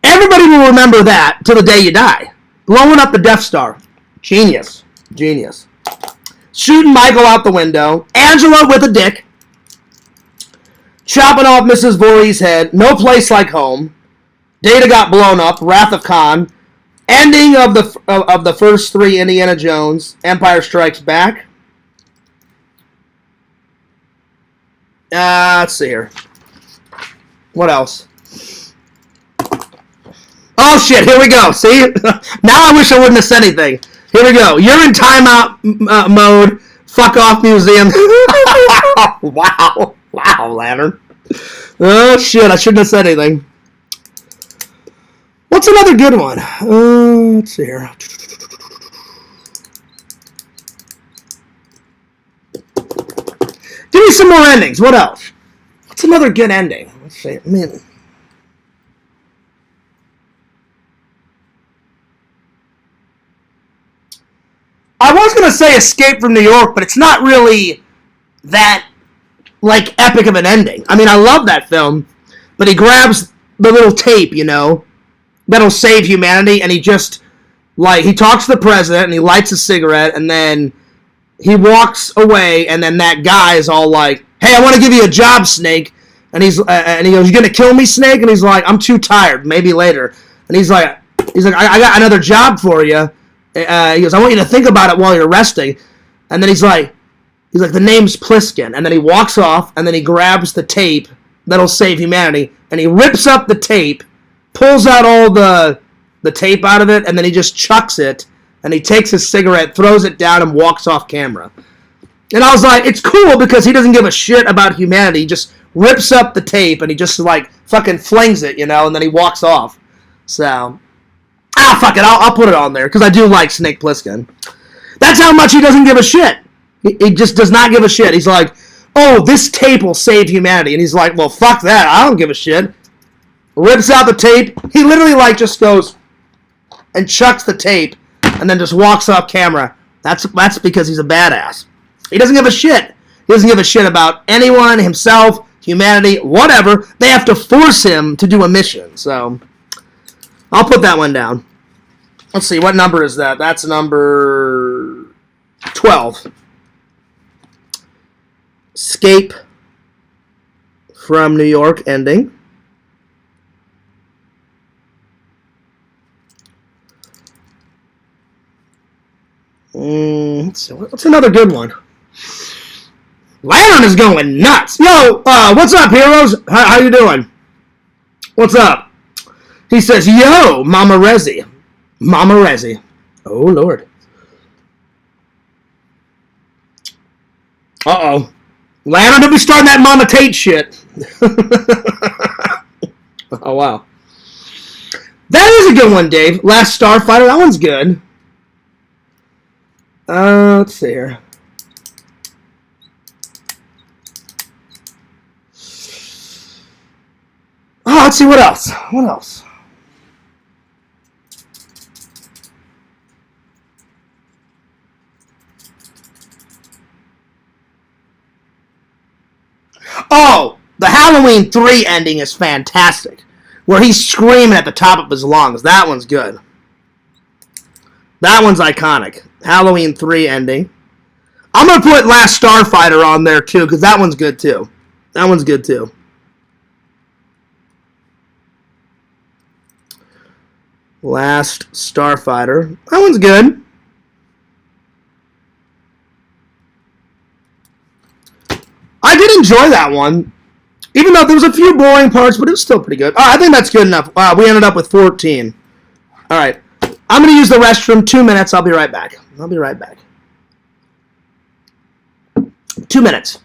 Everybody will remember that till the day you die. Blowing up the Death Star. Genius. Shooting Michael out the window. Angela with a dick. Chopping off Mrs. Voorhees' head. No Place Like Home. Data got blown up. Wrath of Khan. Ending of the first 3 Indiana Jones. Empire Strikes Back. Let's see here. What else? Oh shit, here we go. See? Now I wish I wouldn't have said anything. Here we go. You're in timeout mode. Fuck off, museum. Wow, Lantern. Oh shit, I shouldn't have said anything. What's another good one? Let's see here. Give me some more endings. What else? What's another good ending? Let's see. I was going to say Escape from New York, but it's not really that, epic of an ending. I mean, I love that film, but he grabs the little tape, that'll save humanity, and he just, he talks to the president, and he lights a cigarette, and then he walks away, and then that guy is all like, hey, I want to give you a job, Snake. And he goes, you going to kill me, Snake? And he's like, I'm too tired, maybe later. And he's like, I got another job for you. He goes, I want you to think about it while you're resting. And then he's like, the name's Pliskin. And then he walks off, and then he grabs the tape that'll save humanity, and he rips up the tape, pulls out all the tape out of it, and then he just chucks it, and he takes his cigarette, throws it down, and walks off camera. And I was like, it's cool because he doesn't give a shit about humanity. He just rips up the tape, and he just, fucking flings it, and then he walks off. So, fuck it, I'll put it on there, because I do like Snake Plissken. That's how much he doesn't give a shit. He just does not give a shit. He's like, oh, this tape will save humanity. And he's like, well, fuck that, I don't give a shit. Rips out the tape. He literally, just goes and chucks the tape, and then just walks off camera. That's because he's a badass. He doesn't give a shit. He doesn't give a shit about anyone, himself, humanity, whatever. They have to force him to do a mission. So, I'll put that one down. Let's see, what number is that? That's number 12. Escape from New York ending. Let's see, what's another good one? Lantern is going nuts. Yo, what's up, heroes? How you doing? What's up? He says, yo, Mama Rezi. Mama Rezi. Oh, Lord. Uh-oh. Lantern, don't be starting that Mama Tate shit. Oh, wow. That is a good one, Dave. Last Starfighter, that one's good. Let's see here. Oh, let's see what else. What else? Oh, the Halloween 3 ending is fantastic. Where he's screaming at the top of his lungs. That one's good. That one's iconic. Halloween 3 ending. I'm going to put Last Starfighter on there, too, because that one's good, too. That one's good, too. Last Starfighter. That one's good. I did enjoy that one. Even though there was a few boring parts, but it was still pretty good. I think that's good enough. We ended up with 14. All right. I'm going to use the restroom. 2 minutes. I'll be right back. 2 minutes.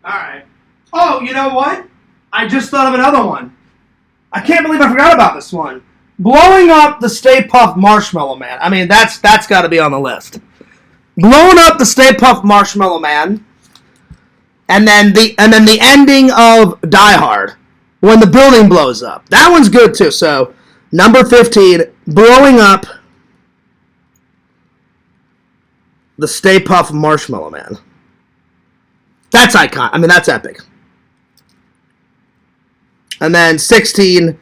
All right. Oh, you know what? I just thought of another one. I can't believe I forgot about this one. Blowing up the Stay Puft Marshmallow Man. I mean, that's got to be on the list. Blowing up the Stay Puft Marshmallow Man, and then the ending of Die Hard when the building blows up. That one's good too. So number 15, blowing up the Stay Puft Marshmallow Man. That's iconic. I mean, that's epic. And then 16,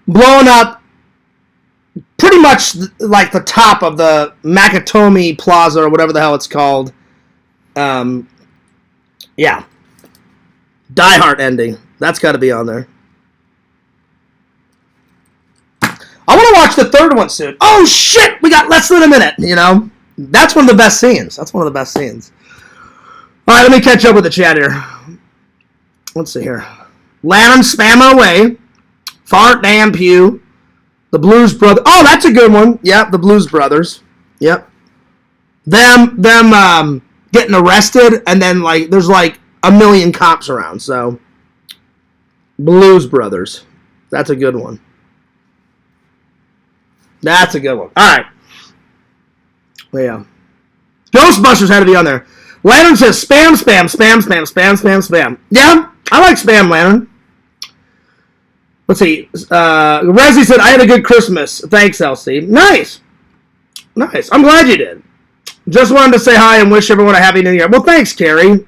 blowing up pretty much like the top of the Nakatomi Plaza or whatever the hell it's called. Yeah. Die Hard ending. That's got to be on there. I want to watch the third one soon. Oh, shit! We got less than a minute, you know? That's one of the best scenes. All right, let me catch up with the chat here. Let's see here. Lantern spam away. Fart damn pew. The Blues Brothers. Oh, that's a good one. Yep, the Blues Brothers. Yep. Them getting arrested, and then there's a million cops around. So, Blues Brothers. That's a good one. All right. Yeah. Ghostbusters had to be on there. Lantern says spam. Yeah, I like spam, Lantern. Let's see. Resi said, I had a good Christmas. Thanks, LC. Nice. I'm glad you did. Just wanted to say hi and wish everyone a happy new year. Well, thanks, Carrie.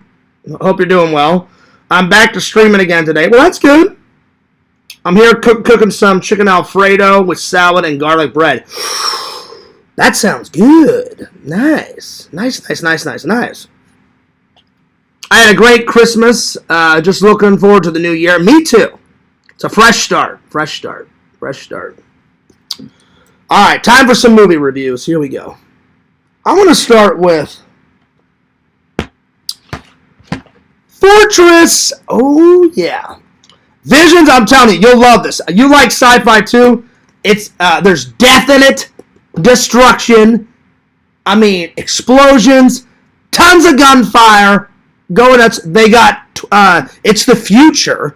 Hope you're doing well. I'm back to streaming again today. Well, that's good. I'm here cooking some chicken Alfredo with salad and garlic bread. That sounds good. Nice. I had a great Christmas. Just looking forward to the new year. Me too. It's a fresh start. All right, time for some movie reviews. Here we go. I want to start with Fortress. Oh, yeah. Visions, I'm telling you, you'll love this. You like sci-fi too? It's there's death in it, destruction. I mean, explosions, tons of gunfire. Going nuts. They got it's the future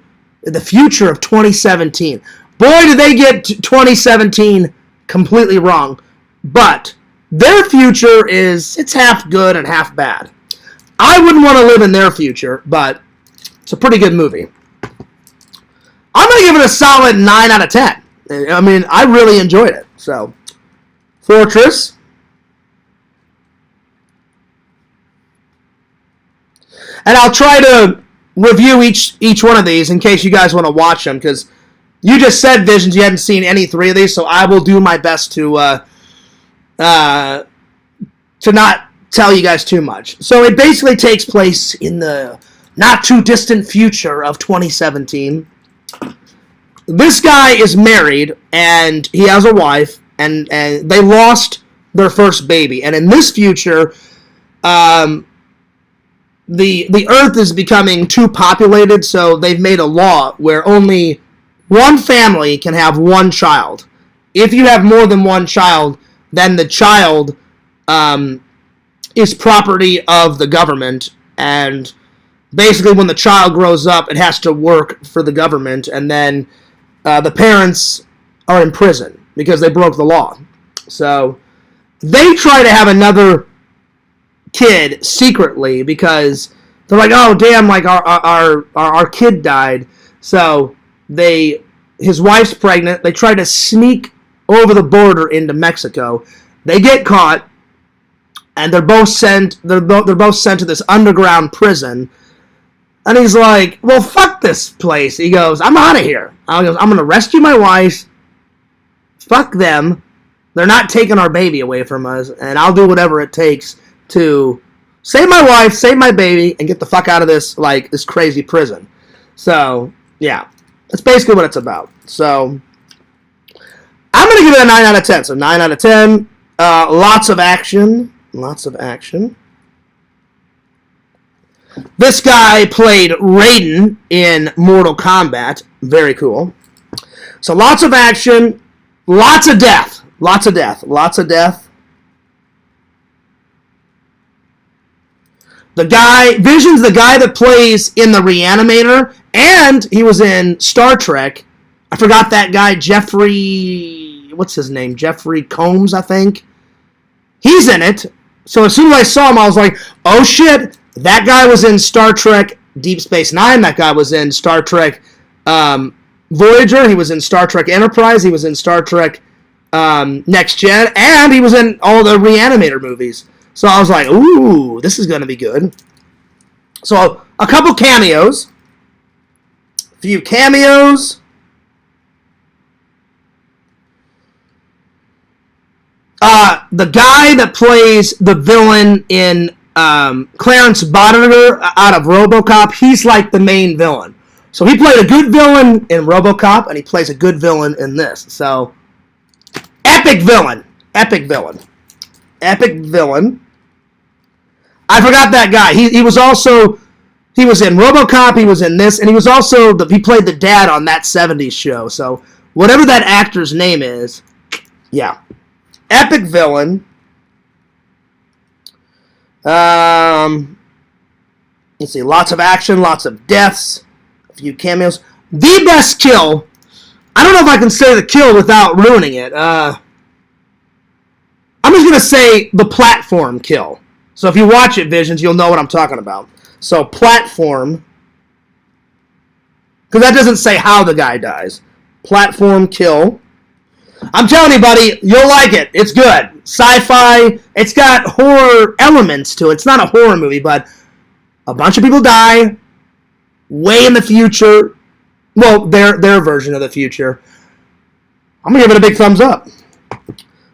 of 2017. Boy, did they get 2017 completely wrong. But their future it's half good and half bad. I wouldn't want to live in their future, but it's a pretty good movie. I'm going to give it a solid 9 out of 10. I mean, I really enjoyed it. So, Fortress. And I'll try to review each one of these in case you guys want to watch them, because you just said, Visions, you hadn't seen any 3 of these, so I will do my best to not tell you guys too much. So it basically takes place in the not too distant future of 2017. This guy is married, and he has a wife, and they lost their first baby. And in this future, the Earth is becoming too populated, so they've made a law where only one family can have one child. If you have more than one child, then the child is property of the government, and basically when the child grows up, it has to work for the government, and then the parents are in prison because they broke the law. So they try to have another kid secretly because they're like, oh damn, like our kid died. So his wife's pregnant. They try to sneak over the border into Mexico. They get caught, and they're both sent to this underground prison. And he's like, well, fuck this place. He goes, I'm out of here. I'm going to rescue my wife. Fuck them. They're not taking our baby away from us, and I'll do whatever it takes to save my wife, save my baby, and get the fuck out of this crazy prison. So, yeah. That's basically what it's about. So, I'm going to give it a 9 out of 10. So, 9 out of 10. Lots of action. Lots of action. This guy played Raiden in Mortal Kombat. Very cool. So lots of action, lots of death. Lots of death. Lots of death. Vision's the guy that plays in The Reanimator, and he was in Star Trek. I forgot that guy, Jeffrey... What's his name? Jeffrey Combs, I think. He's in it. So as soon as I saw him, I was like, oh shit, that guy was in Star Trek Deep Space Nine. That guy was in Star Trek Voyager. He was in Star Trek Enterprise. He was in Star Trek Next Gen. And he was in all the Reanimator movies. So I was like, ooh, this is going to be good. So a couple cameos. A few cameos. The guy that plays the villain in Clarence Boddicker out of RoboCop, he's like the main villain. So he played a good villain in RoboCop, and he plays a good villain in this. So, epic villain. Epic villain. Epic villain. I forgot that guy. He was in RoboCop, he was in this, and he was also, he played the dad on That 70s Show. So, whatever that actor's name is, yeah. Epic villain. Let's see. Lots of action, lots of deaths, a few cameos. The best kill. I don't know if I can say the kill without ruining it. I'm just going to say the platform kill. So if you watch it, Visions, you'll know what I'm talking about. So platform. Because that doesn't say how the guy dies. Platform kill. I'm telling you, buddy, you'll like it. It's good. Sci-fi. It's got horror elements to it. It's not a horror movie, but a bunch of people die way in the future. Well, their version of the future. I'm going to give it a big thumbs up.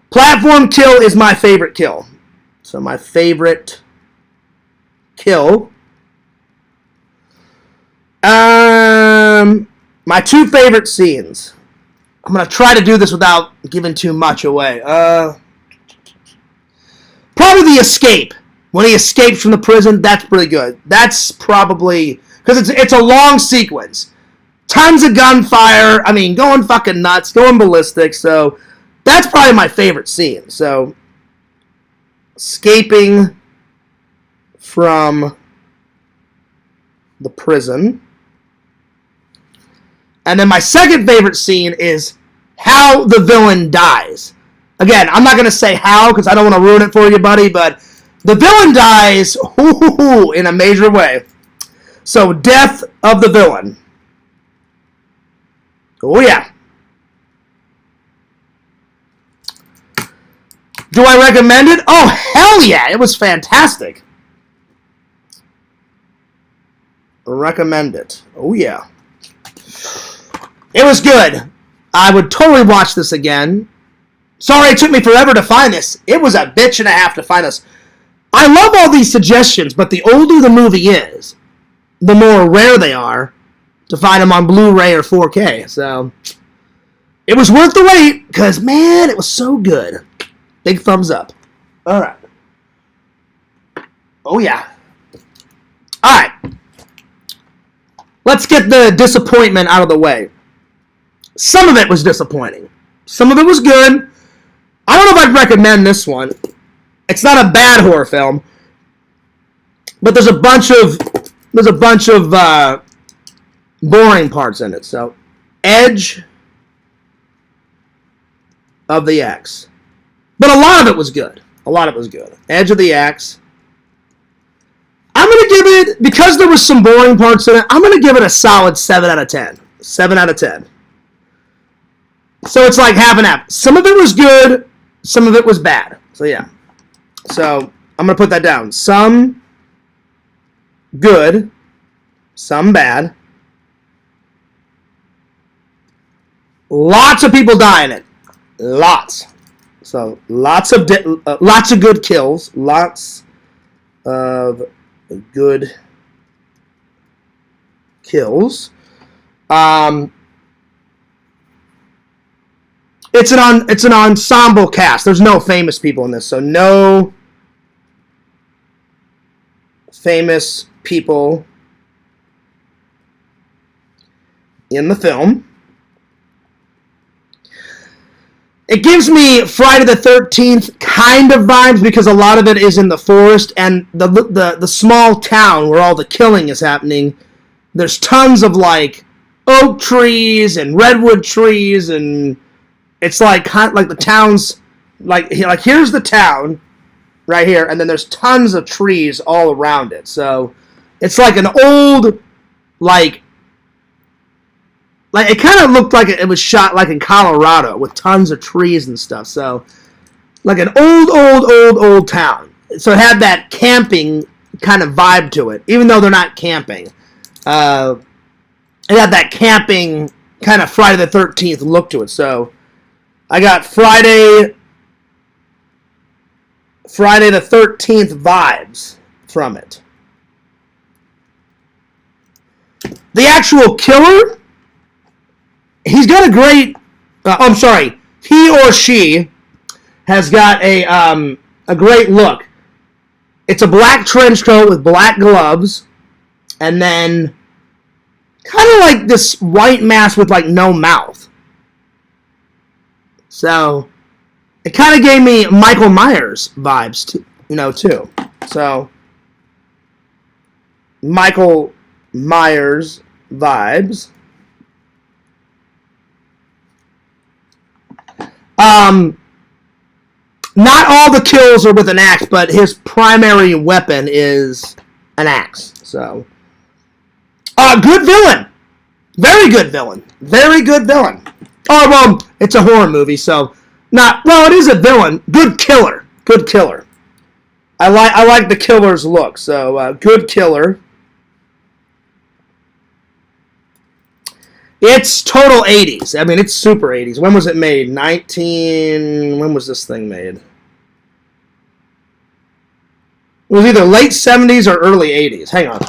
Platform kill is my favorite kill. So my favorite kill. My two favorite scenes. I'm going to try to do this without giving too much away. Probably the escape. When he escapes from the prison, that's pretty good. That's probably... Because it's a long sequence. Tons of gunfire. I mean, going fucking nuts. Going ballistic. So, that's probably my favorite scene. So, escaping from the prison. And then my second favorite scene is how the villain dies. Again, I'm not going to say how because I don't want to ruin it for you, buddy, but the villain dies in a major way. So, death of the villain. Oh, yeah. Do I recommend it? Oh, hell yeah. It was fantastic. Recommend it. Oh, yeah. It was good. I would totally watch this again. Sorry it took me forever to find this. It was a bitch and a half to find this. I love all these suggestions, but the older the movie is, the more rare they are to find them on Blu-ray or 4K. So, it was worth the wait, because, man, it was so good. Big thumbs up. All right. Oh, yeah. All right. Let's get the disappointment out of the way. Some of it was disappointing. Some of it was good. I don't know if I'd recommend this one. It's not a bad horror film, but there's a bunch of boring parts in it. So, Edge of the Axe. But a lot of it was good. Edge of the Axe. I'm going to give it, because there was some boring parts in it, I'm going to give it a solid 7 out of 10. 7 out of 10. So it's like half and half. Some of it was good, some of it was bad. So yeah. So I'm going to put that down. Some good, some bad. Lots of people die in it. Lots. So lots of good kills. Lots of good kills. It's an ensemble cast. There's no famous people in this, so no famous people in the film. It gives me Friday the 13th kind of vibes because a lot of it is in the forest and the small town where all the killing is happening. There's tons of like oak trees and redwood trees, and it's like the town's like here's the town right here, and then there's tons of trees all around it. So it's like an old like it kind of looked like it was shot like in Colorado with tons of trees and stuff. So like an old town. So it had that camping kind of vibe to it, even though they're not camping. It had that camping kind of Friday the 13th look to it. So I got Friday the 13th vibes from it. The actual killer, he's got a great. He or she has got a great look. It's a black trench coat with black gloves, and then kind of like this white mask with like no mouth. So it kind of gave me Michael Myers vibes, too. So Michael Myers vibes. Not all the kills are with an axe, but his primary weapon is an axe. So, good villain. Very good villain. Very good villain. Oh, well, it's a horror movie, so it is a villain. Good killer. Good killer. I like the killer's look, so good killer. It's total 80s. I mean, it's super 80s. When was it made? When was this thing made? It was either late 70s or early 80s. Hang on.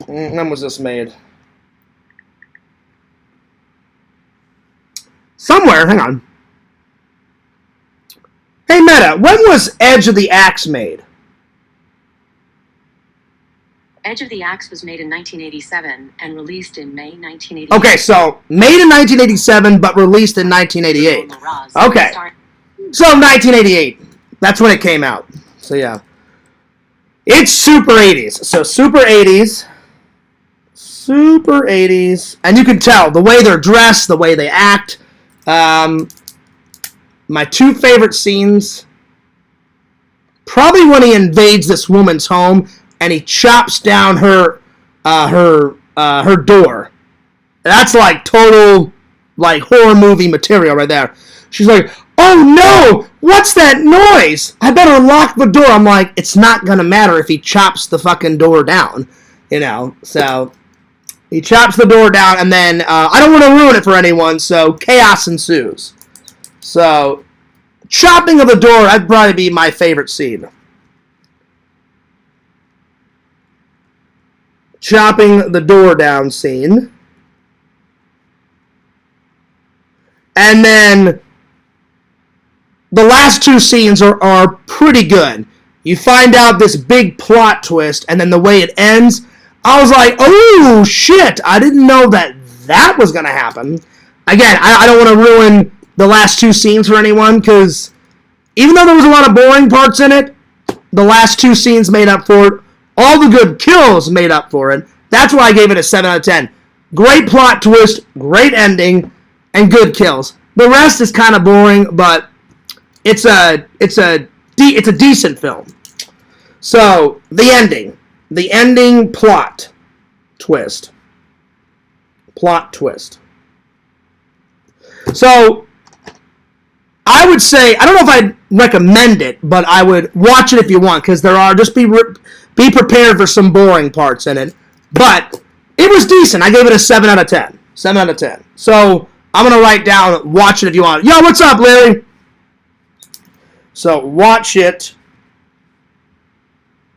When was this made? Somewhere. Hang on. Hey, Meta, when was Edge of the Axe made? Edge of the Axe was made in 1987 and released in May 1988. Okay, so made in 1987 but released in 1988. Okay. So 1988. That's when it came out. So yeah. It's super 80s. So super 80s. Super 80s. And you can tell the way they're dressed, the way they act. my two favorite scenes, probably when he invades this woman's home and he chops down her door. That's like total like horror movie material right there. She's like, "Oh no, what's that noise? I better lock the door." I'm like, it's not gonna matter if he chops the fucking door down, you know. So he chops the door down, and then I don't want to ruin it for anyone, so chaos ensues. So chopping of the door, that'd probably be my favorite scene. Chopping the door down scene. And then the last two scenes are pretty good. You find out this big plot twist, and then the way it ends, I was like, oh shit, I didn't know that was going to happen. Again, I don't want to ruin the last two scenes for anyone, because even though there was a lot of boring parts in it, the last two scenes made up for it. All the good kills made up for it. That's why I gave it a 7 out of 10. Great plot twist, great ending, and good kills. The rest is kind of boring, but it's a decent film. So the ending plot twist. So I would say, I don't know if I'd recommend it, but I would watch it if you want, because there are, just be prepared for some boring parts in it. But it was decent. I gave it a 7 out of 10. 7 out of 10. So I'm going to write down, watch it if you want. Yo, what's up, Larry? So watch it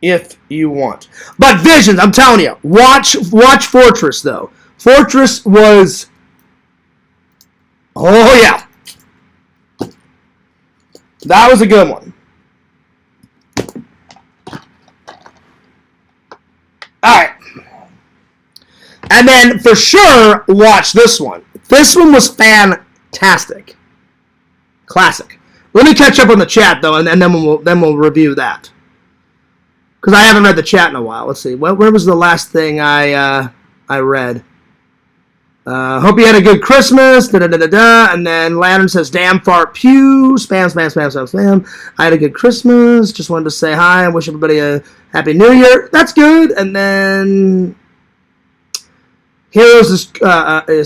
if you want. But Visions, I'm telling you, watch Fortress, though. Fortress was, oh yeah. That was a good one. Alright. And then, for sure, watch this one. This one was fantastic. Classic. Let me catch up on the chat, though, and then we'll review that. Because I haven't read the chat in a while. Let's see. Where was the last thing I read? Hope you had a good Christmas. Da-da-da-da-da. And then Lantern says, damn fart pew. Spam, spam, spam, spam, spam. I had a good Christmas. Just wanted to say hi and wish everybody a happy new year. That's good. And then Heroes is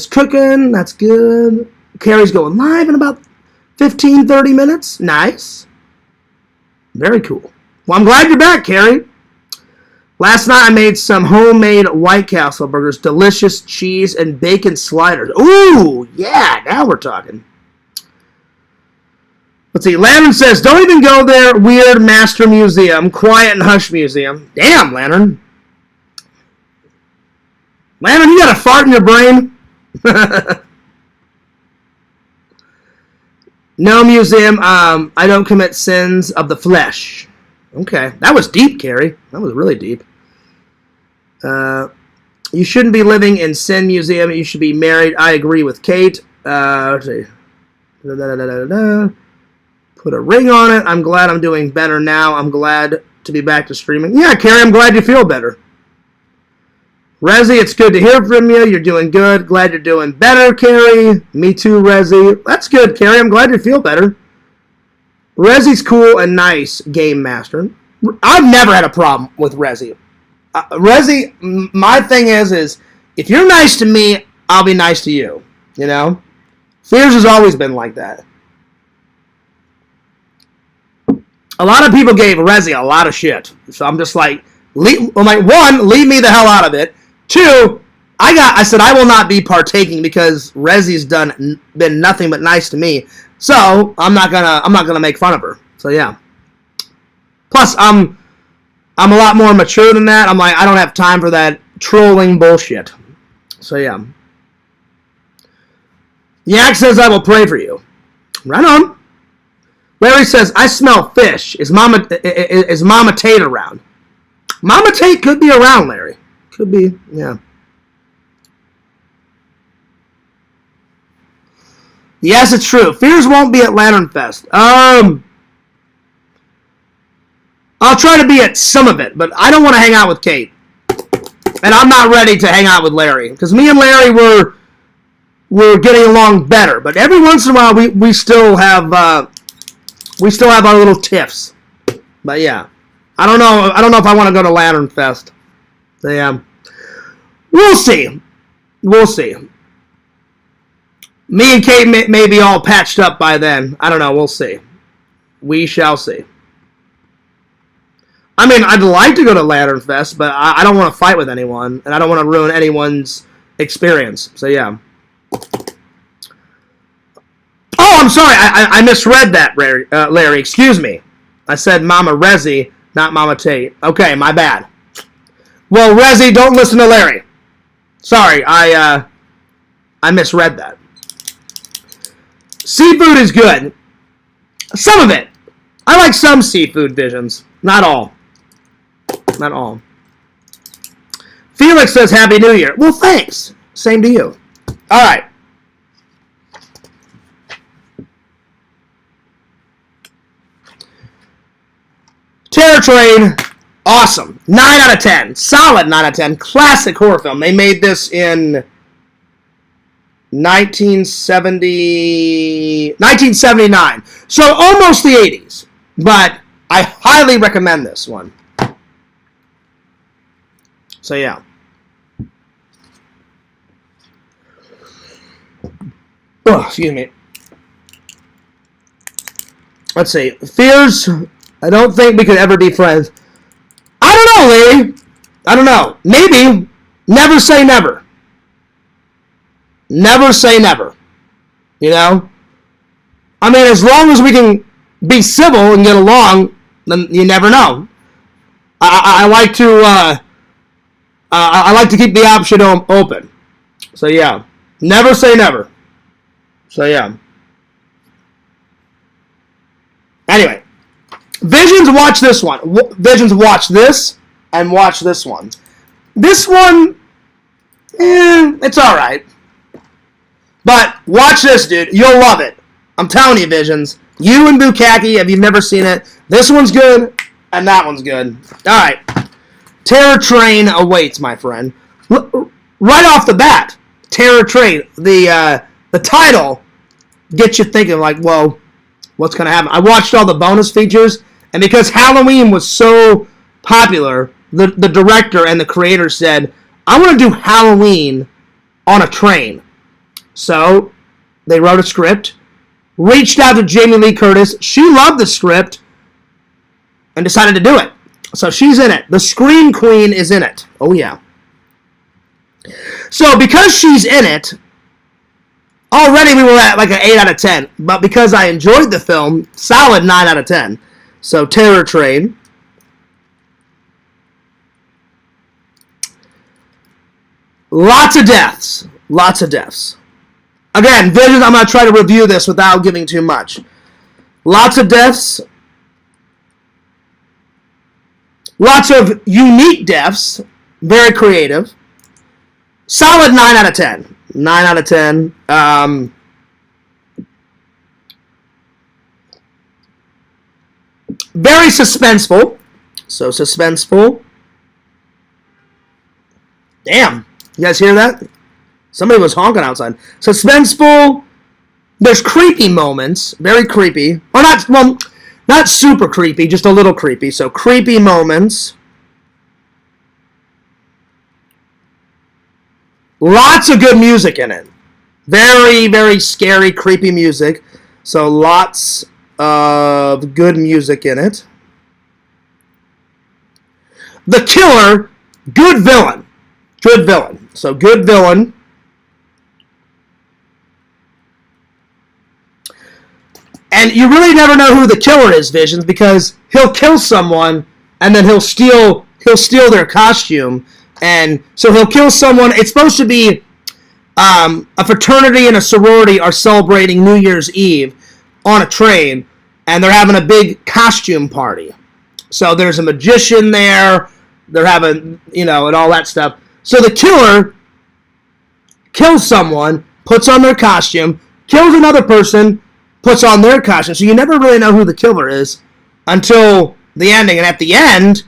cooking. That's good. Carrie's going live in about 15, 30 minutes. Nice. Very cool. Well, I'm glad you're back, Carrie. Last night I made some homemade White Castle burgers, delicious cheese and bacon sliders. Ooh, yeah, now we're talking. Let's see, Lantern says, don't even go there, weird master museum, quiet and hush museum. Damn, Lantern. Lantern, you got a fart in your brain? No museum, I don't commit sins of the flesh. Okay, that was deep, Carrie. That was really deep. You shouldn't be living in Sin Museum. You should be married. I agree with Kate. Let's see. Put a ring on it. I'm glad I'm doing better now. I'm glad to be back to streaming. Yeah, Carrie, I'm glad you feel better. Rezzy, it's good to hear from you. You're doing good. Glad you're doing better, Carrie. Me too, Rezzy. That's good, Carrie. I'm glad you feel better. Rezzy's cool and nice, Game Master. I've never had a problem with Rezzy. Rezzy, my thing is if you're nice to me, I'll be nice to you. You know? Fears has always been like that. A lot of people gave Rezzy a lot of shit. So I'm just like, one, leave me the hell out of it. Two, I said I will not be partaking because Rezzy's been nothing but nice to me. So I'm not gonna make fun of her. So yeah. Plus I'm a lot more mature than that. I'm like, I don't have time for that trolling bullshit. So yeah. Yak says I will pray for you. Right on. Larry says I smell fish. Is Mama Tate around? Mama Tate could be around, Larry. Could be, yeah. Yes, it's true. Fears won't be at Lantern Fest. I'll try to be at some of it, but I don't want to hang out with Kate. And I'm not ready to hang out with Larry. Because me and Larry we're getting along better. But every once in a while, we still have our little tiffs. But yeah, I don't know if I want to go to Lantern Fest. So yeah, we'll see. Me and Kate may be all patched up by then. I don't know. We'll see. We shall see. I mean, I'd like to go to Lantern Fest, but I don't want to fight with anyone, and I don't want to ruin anyone's experience. So yeah. Oh, I'm sorry. I misread that, Larry. Excuse me. I said Mama Rezi, not Mama Tate. Okay, my bad. Well, Rezi, don't listen to Larry. Sorry, I misread that. Seafood is good. Some of it. I like some seafood visions. Not all. Not all. Felix says Happy New Year. Well, thanks. Same to you. All right. Terror Train. Awesome. 9 out of 10. Solid 9 out of 10. Classic horror film. They made this in 1979. So almost the 80s. But I highly recommend this one. So yeah. Oh, excuse me. Let's see. Fears. I don't think we could ever be friends. I don't know, Larry. I don't know. Maybe. Never say never. Never say never. You know? I mean, as long as we can be civil and get along, then you never know. I like to keep the option open. So yeah. Never say never. So yeah. Anyway. Visions, watch this one. Visions, watch this, and watch this one. This one, it's alright. But watch this, dude. You'll love it. I'm telling you, Visions. You and Bukkake, if you've never seen it, this one's good, and that one's good. Alright. Terror Train awaits, my friend. Right off the bat, Terror Train. The title gets you thinking, like, well, what's going to happen? I watched all the bonus features, and because Halloween was so popular, the director and the creator said, I want to do Halloween on a train. So they wrote a script, reached out to Jamie Lee Curtis. She loved the script and decided to do it. So she's in it. The Scream Queen is in it. Oh, yeah. So because she's in it, already we were at like an 8 out of 10. But because I enjoyed the film, solid 9 out of 10. So Terror Train. Lots of deaths. Lots of deaths. Again, Visions, I'm going to try to review this without giving too much. Lots of deaths. Lots of unique deaths. Very creative. Solid 9 out of 10. 9 out of 10. Very suspenseful. So suspenseful. Damn. You guys hear that? Somebody was honking outside. Suspenseful. There's creepy moments. Very creepy. Or not, well, not super creepy, just a little creepy. So creepy moments. Lots of good music in it. Very, very scary, creepy music. So lots of good music in it. The killer, good villain. Good villain. So good villain. And you really never know who the killer is, Visions, because he'll kill someone and then he'll steal their costume. And so he'll kill someone. It's supposed to be a fraternity and a sorority are celebrating New Year's Eve on a train, and they're having a big costume party. So there's a magician there. They're having, and all that stuff. So the killer kills someone, puts on their costume, kills another person, puts on their costume. So you never really know who the killer is until the ending. And at the end,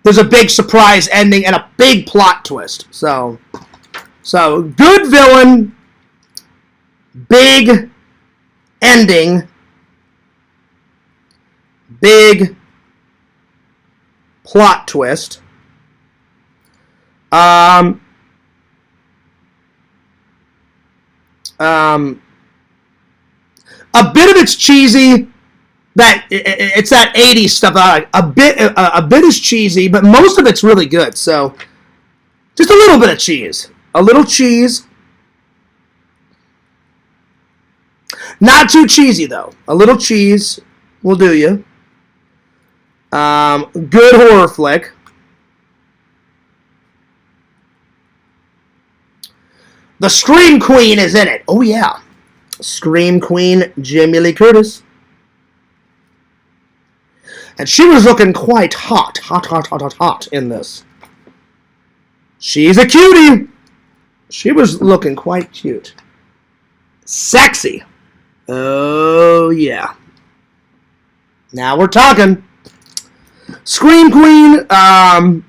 there's a big surprise ending and a big plot twist. So good villain, big ending, big plot twist. A bit of it's cheesy. That it's that 80s stuff. A bit is cheesy, but most of it's really good. So, just a little bit of cheese. A little cheese. Not too cheesy though. A little cheese will do you. Good horror flick. The Scream Queen is in it. Oh yeah, Scream Queen Jamie Lee Curtis. And she was looking quite hot in this. She's a cutie. She was looking quite cute. Sexy. Oh, yeah. Now we're talking. Scream Queen. I don't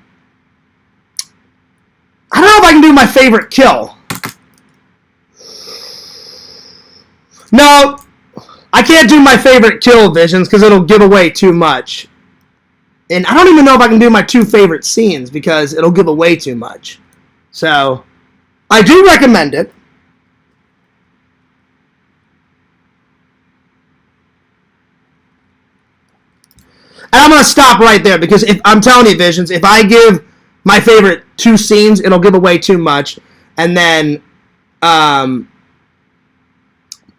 know if I can do my favorite kill. No. I can't do my favorite kill, Visions, because it'll give away too much. And I don't even know if I can do my 2 favorite scenes, because it'll give away too much. So, I do recommend it. And I'm going to stop right there, because I'm telling you, Visions, if I give my favorite 2 scenes, it'll give away too much. And then,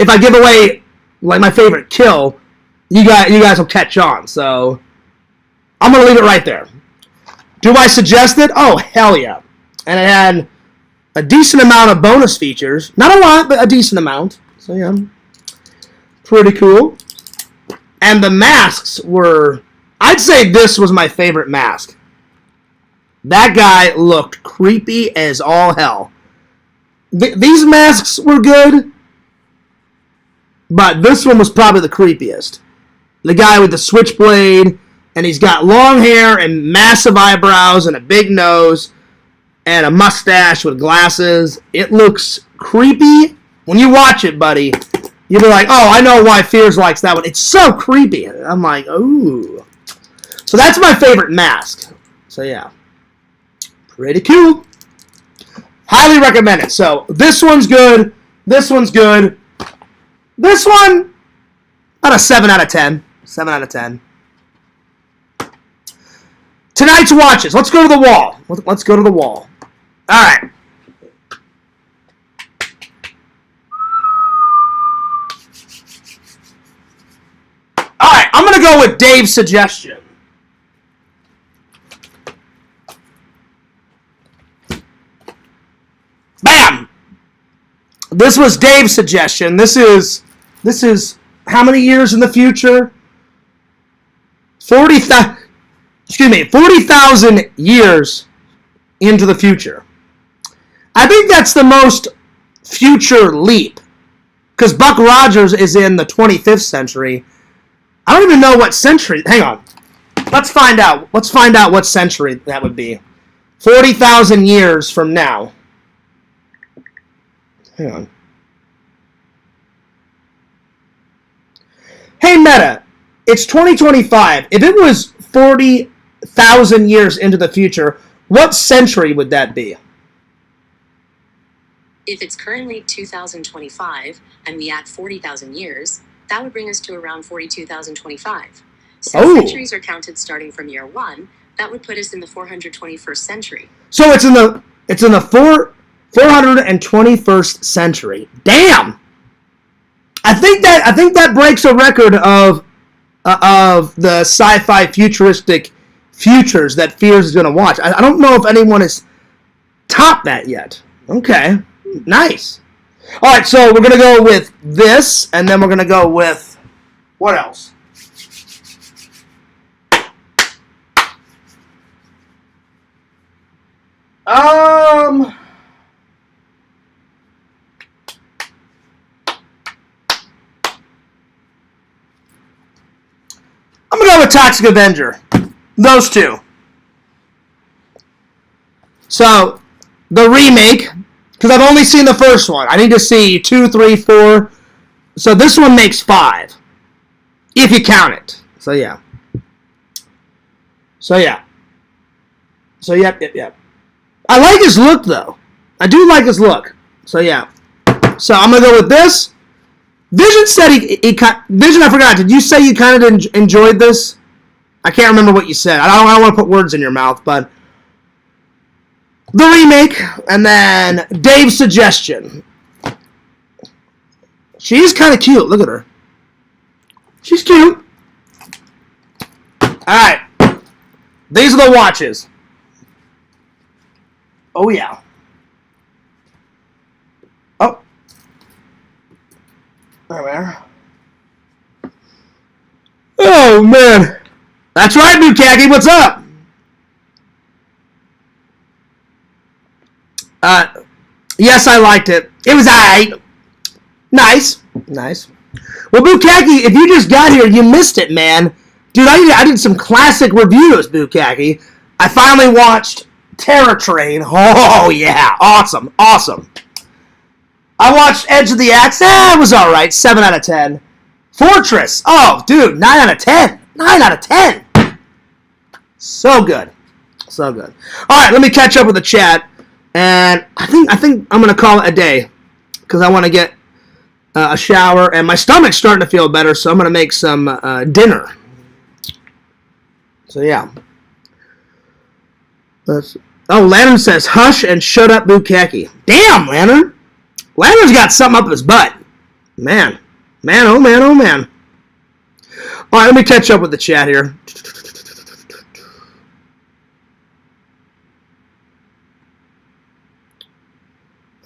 if I give away like my favorite kill, you guys will catch on. So I'm gonna leave it right there. Do I suggest it? Oh, hell yeah. And it had a decent amount of bonus features. Not a lot, but a decent amount. So yeah, pretty cool. And the masks were, I'd say this was my favorite mask. That guy looked creepy as all hell. These masks were good, but this one was probably the creepiest. The guy with the switchblade, and he's got long hair and massive eyebrows and a big nose and a mustache with glasses. It looks creepy. When you watch it, buddy, you'll be like, oh, I know why Fears likes that one. It's so creepy. And I'm like, ooh. So that's my favorite mask. So yeah, pretty cool. Highly recommend it. So this one's good. This one's good. This one, about a 7 out of 10. 7 out of 10. Tonight's watches. Let's go to the wall. Let's go to the wall. All right. All right, I'm going to go with Dave's suggestion. Bam! This was Dave's suggestion. This is how many years in the future? 40,000 years into the future. I think that's the most future leap, because Buck Rogers is in the 25th century. I don't even know what century. Hang on. Let's find out. Let's find out what century that would be. 40,000 years from now. Hang on. Hey, Meta, it's 2025. If it was 40,000 years into the future, what century would that be? If it's currently 2025 and we add 40,000 years, that would bring us to around 42,025. Since centuries are counted starting from year 1, that would put us in the 421st century. So it's in the 421st century. Damn. I think that breaks a record of the sci-fi futuristic futures that Fears is going to watch. I don't know if anyone has topped that yet. Okay, nice. All right, so we're going to go with this, and then we're going to go with what else? I'm going to go with Toxic Avenger. Those two. So, the remake Because I've only seen the first one. I need to see 2, 3, 4. So this one makes 5. If you count it. So, yeah. Yep. I like his look, though. I do like his look. So, yeah. So, I'm going to go with this. Vision said Vision, I forgot. Did you say you kind of enjoyed this? I can't remember what you said. I don't want to put words in your mouth, but the remake, and then Dave's suggestion. She's kind of cute. Look at her. She's cute. All right. These are the watches. Oh, yeah. Oh. There we are. Oh, man. That's right, Bukaki. What's up? Yes, I liked it. It was alright. Nice. Well, Bukaki, if you just got here, you missed it, man. Dude, I did some classic reviews, Bukaki. I finally watched Terror Train. Oh, yeah. Awesome. I watched Edge of the Axe. It was alright. 7 out of 10. Fortress. Oh, dude. 9 out of 10. 9 out of 10. So good. Alright, let me catch up with the chat. And I think I'm going to call it a day. Because I want to get a shower. And my stomach's starting to feel better. So I'm going to make some dinner. So, yeah. Lantern says, hush and shut up, Bukaki. Damn, Lantern. Lantern's got something up his butt. Man, oh man. All right, let me catch up with the chat here.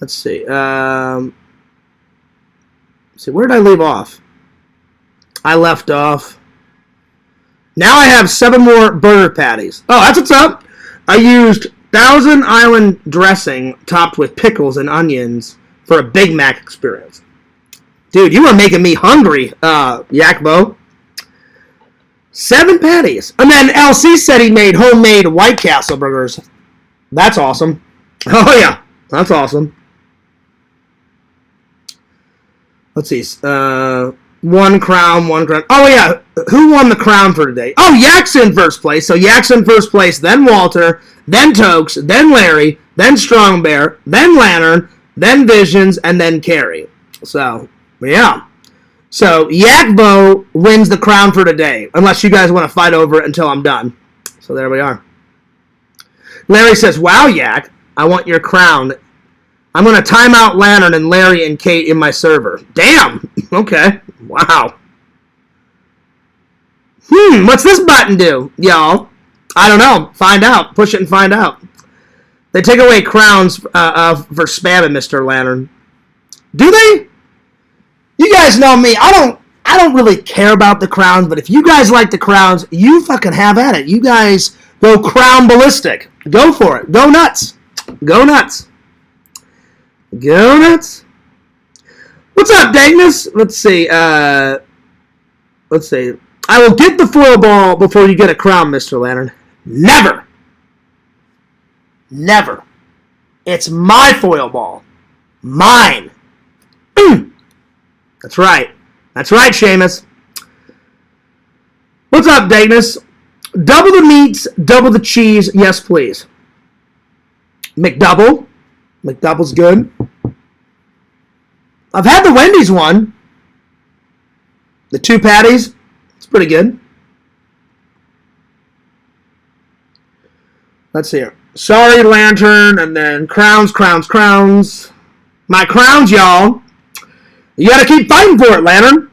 Let's see. Where did I leave off? I left off. Now I have 7 more burger patties. Oh, that's what's up. I used Thousand Island dressing topped with pickles and onions for a Big Mac experience. Dude, you were making me hungry, Yakbo. 7 patties. And then LC said he made homemade White Castle burgers. That's awesome. Oh, yeah. That's awesome. Let's see. 1 crown. Oh, yeah. Who won the crown for today? Oh, Yak's in first place. So Yak's in first place, then Walter, then Tokes, then Larry, then Strong Bear, then Lantern, then Visions, and then Carrie. So, yeah. So, Yakbo wins the crown for today. Unless you guys want to fight over it until I'm done. So, there we are. Larry says, wow, Yak, I want your crown. I'm going to time out Lantern and Larry and Kate in my server. Damn. Okay. Wow. What's this button do, y'all? I don't know. Find out. Push it and find out. They take away crowns for spamming Mr. Lantern. Do they? You guys know me. I don't really care about the crowns, but if you guys like the crowns, you fucking have at it. You guys go crown ballistic. Go for it. Go nuts. Go nuts. Go nuts. What's up, Dagnus? Let's see. I will get the foil ball before you get a crown, Mr. Lantern. Never. Never. It's my foil ball. Mine. That's right. That's right, Seamus. What's up, Dagnus? Double the meats, double the cheese. Yes, please. McDouble. McDouble's good. I've had the Wendy's one. The 2 patties. It's pretty good. Let's see here. Sorry, Lantern, and then crowns. My crowns, y'all. You gotta keep fighting for it, Lantern.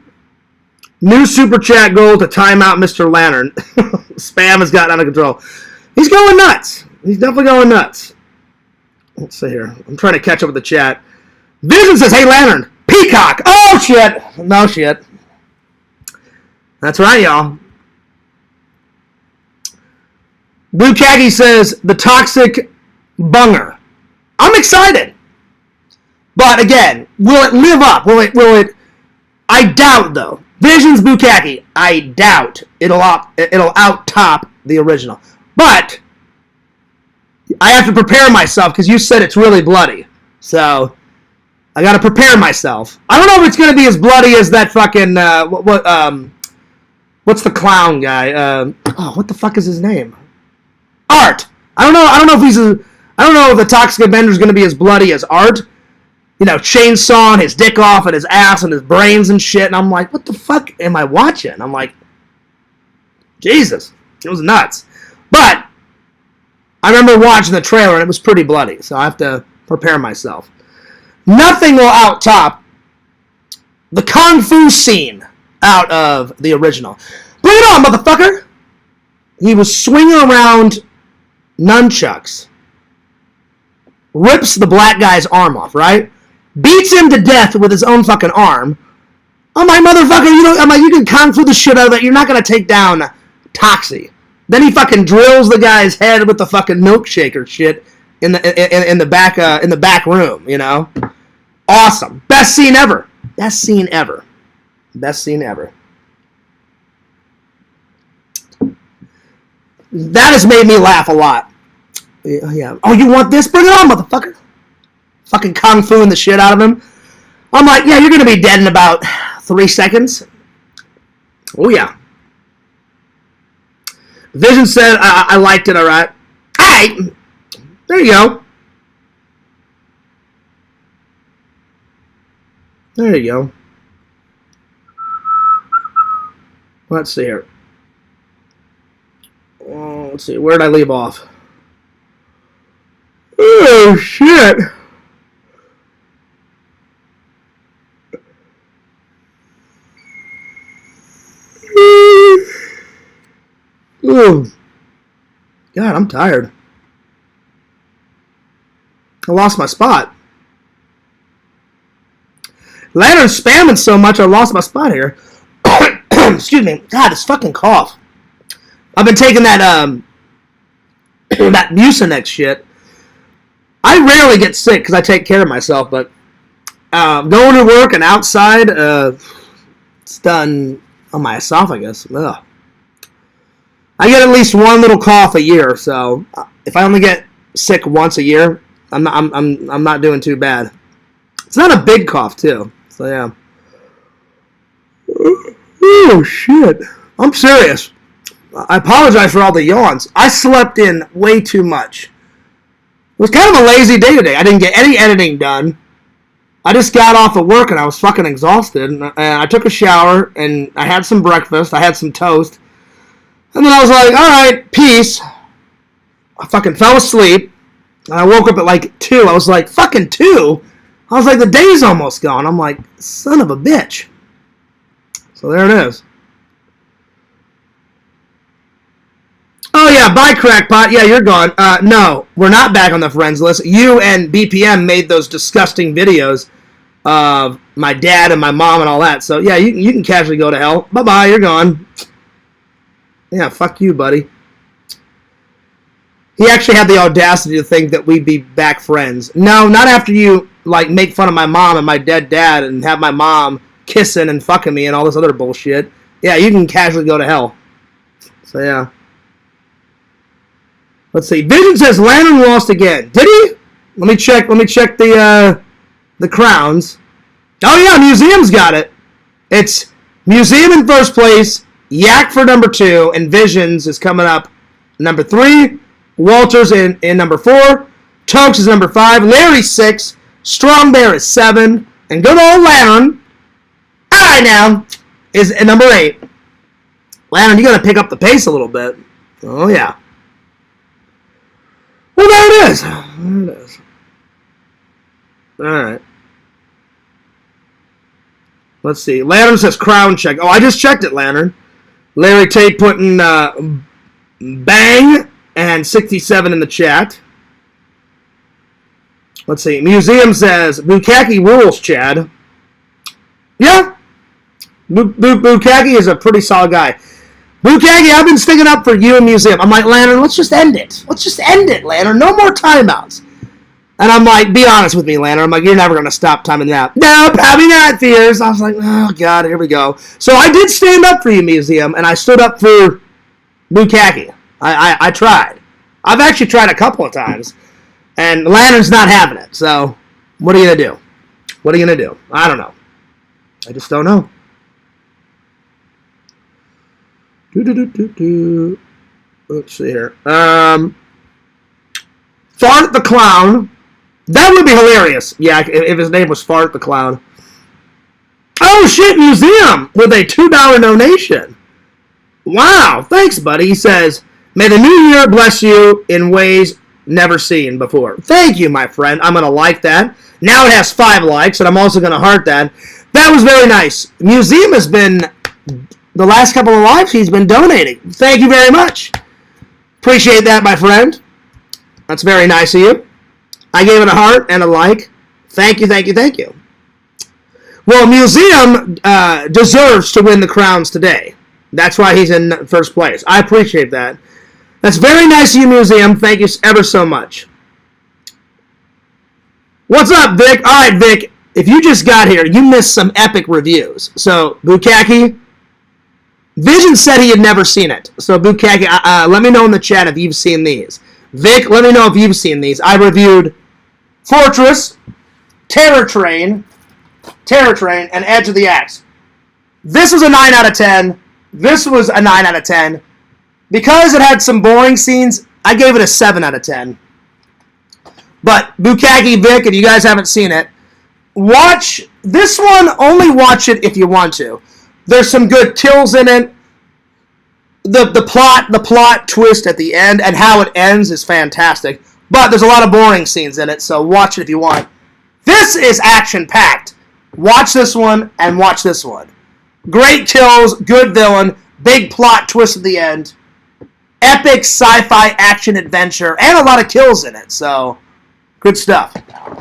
New super chat goal to time out Mr. Lantern. Spam has gotten out of control. He's going nuts. He's definitely going nuts. Let's see here. I'm trying to catch up with the chat. Vision says, hey, Lantern. Peacock. Oh, shit. No shit. That's right, y'all. Blue Khaki says, the toxic bunger. I'm excited. But again, will it live up? Will it? I doubt, though. Visions Bukaki. I doubt it'll out top the original. But I have to prepare myself because you said it's really bloody. So I got to prepare myself. I don't know if it's going to be as bloody as that fucking what's the clown guy? What the fuck is his name? Art. I don't know. I don't know if the Toxic Avenger is going to be as bloody as Art. You know, chainsawing his dick off and his ass and his brains and shit. And I'm like, what the fuck am I watching? I'm like, Jesus, it was nuts. But I remember watching the trailer and it was pretty bloody. So I have to prepare myself. Nothing will out-top the Kung Fu scene out of the original. Bring it on, motherfucker! He was swinging around nunchucks. Rips the black guy's arm off, right? Beats him to death with his own fucking arm. I'm like, motherfucker, you can Kung Fu the shit out of that. You're not going to take down Toxie. Then he fucking drills the guy's head with the fucking milkshaker shit in the back room, you know? Awesome. Best scene ever. Best scene ever. Best scene ever. That has made me laugh a lot. Yeah. Oh, you want this? Bring it on, motherfucker. Fucking Kung Fu-ing the shit out of him. I'm like, yeah, you're going to be dead in about 3 seconds. Oh, yeah. Vision said, I liked it, all right. All right. There you go. There you go. Let's see here. Let's see. Where did I leave off? Oh, shit. Oh. God, I'm tired. I lost my spot. Lantern's spamming so much I lost my spot here. Excuse me. God, this fucking cough. I've been taking that that Mucinex shit. I rarely get sick because I take care of myself, but going to work and outside, it's done on my esophagus. Ugh. I get at least one little cough a year, so if I only get sick once a year, I'm not doing too bad. It's not a big cough too, so yeah. Oh shit! I'm serious. I apologize for all the yawns. I slept in way too much. It was kind of a lazy day today. I didn't get any editing done. I just got off of work and I was fucking exhausted. And I took a shower and I had some breakfast. I had some toast. And then I was like, alright, peace. I fucking fell asleep. And I woke up at like 2. I was like, fucking 2? I was like, the day's almost gone. I'm like, son of a bitch. So there it is. Oh yeah, bye Crackpot. Yeah, you're gone. No, we're not back on the friends list. You and BPM made those disgusting videos of my dad and my mom and all that. So yeah, you can casually go to hell. Bye-bye, you're gone. Yeah, fuck you, buddy. He actually had the audacity to think that we'd be back friends. No, not after you like make fun of my mom and my dead dad and have my mom kissing and fucking me and all this other bullshit. Yeah, you can casually go to hell. So yeah. Let's see. Vision says Lantern lost again. Did he? Let me check the crowns. Oh yeah, Museum's got it. It's Museum in first place, Yak for number 2, and Visions is coming up number 3. Walters in number 4. Tokes is number 5. Larry 6. Strong Bear is 7. And good old Lantern, alright now, is at number 8. Lantern, you gotta pick up the pace a little bit. Oh yeah. Well, there it is. There it is. Alright. Let's see. Lantern says crown check. Oh, I just checked it, Lantern. Larry Tate putting bang and 67 in the chat. Let's see. Museum says Bukaki rules, Chad. Yeah. Bukaki is a pretty solid guy. Bukaki, I've been sticking up for you and Museum. I'm like, Lantern, let's just end it. Let's just end it, Lantern. No more timeouts. And I'm like, be honest with me, Lantern. I'm like, you're never going to stop timing that. No, probably not, Fears. I was like, oh, God, here we go. So I did stand up for you, Museum, and I stood up for Bukaki. I tried. I've actually tried a couple of times. And Lantern's not having it. So What are you going to do? What are you going to do? I don't know. I just don't know. Let's see here. Fart the Clown. That would be hilarious. Yeah, if his name was Fart the Clown. Oh, shit, Museum with a $2 donation. Wow, thanks, buddy. He says, may the new year bless you in ways never seen before. Thank you, my friend. I'm going to like that. Now it has 5 likes, and I'm also going to heart that. That was very nice. Museum has been, the last couple of lives, he's been donating. Thank you very much. Appreciate that, my friend. That's very nice of you. I gave it a heart and a like. Thank you, thank you, thank you. Well, Museum deserves to win the crowns today. That's why he's in first place. I appreciate that. That's very nice of you, Museum. Thank you ever so much. What's up, Vic? All right, Vic. If you just got here, you missed some epic reviews. So, Bukaki, Vision said he had never seen it. So, Bukaki, let me know in the chat if you've seen these. Vic, let me know if you've seen these. I reviewed Fortress, Terror Train, and Edge of the Axe. This was a 9 out of 10. This was a 9 out of 10. Because it had some boring scenes, I gave it a 7 out of 10. But, Bukaki, Vic, if you guys haven't seen it, watch this one. Only watch it if you want to. There's some good kills in it. The plot twist at the end and how it ends is fantastic. But there's a lot of boring scenes in it, so watch it if you want. This is action-packed. Watch this one and watch this one. Great kills, good villain, big plot twist at the end. Epic sci-fi action adventure, and a lot of kills in it, so good stuff.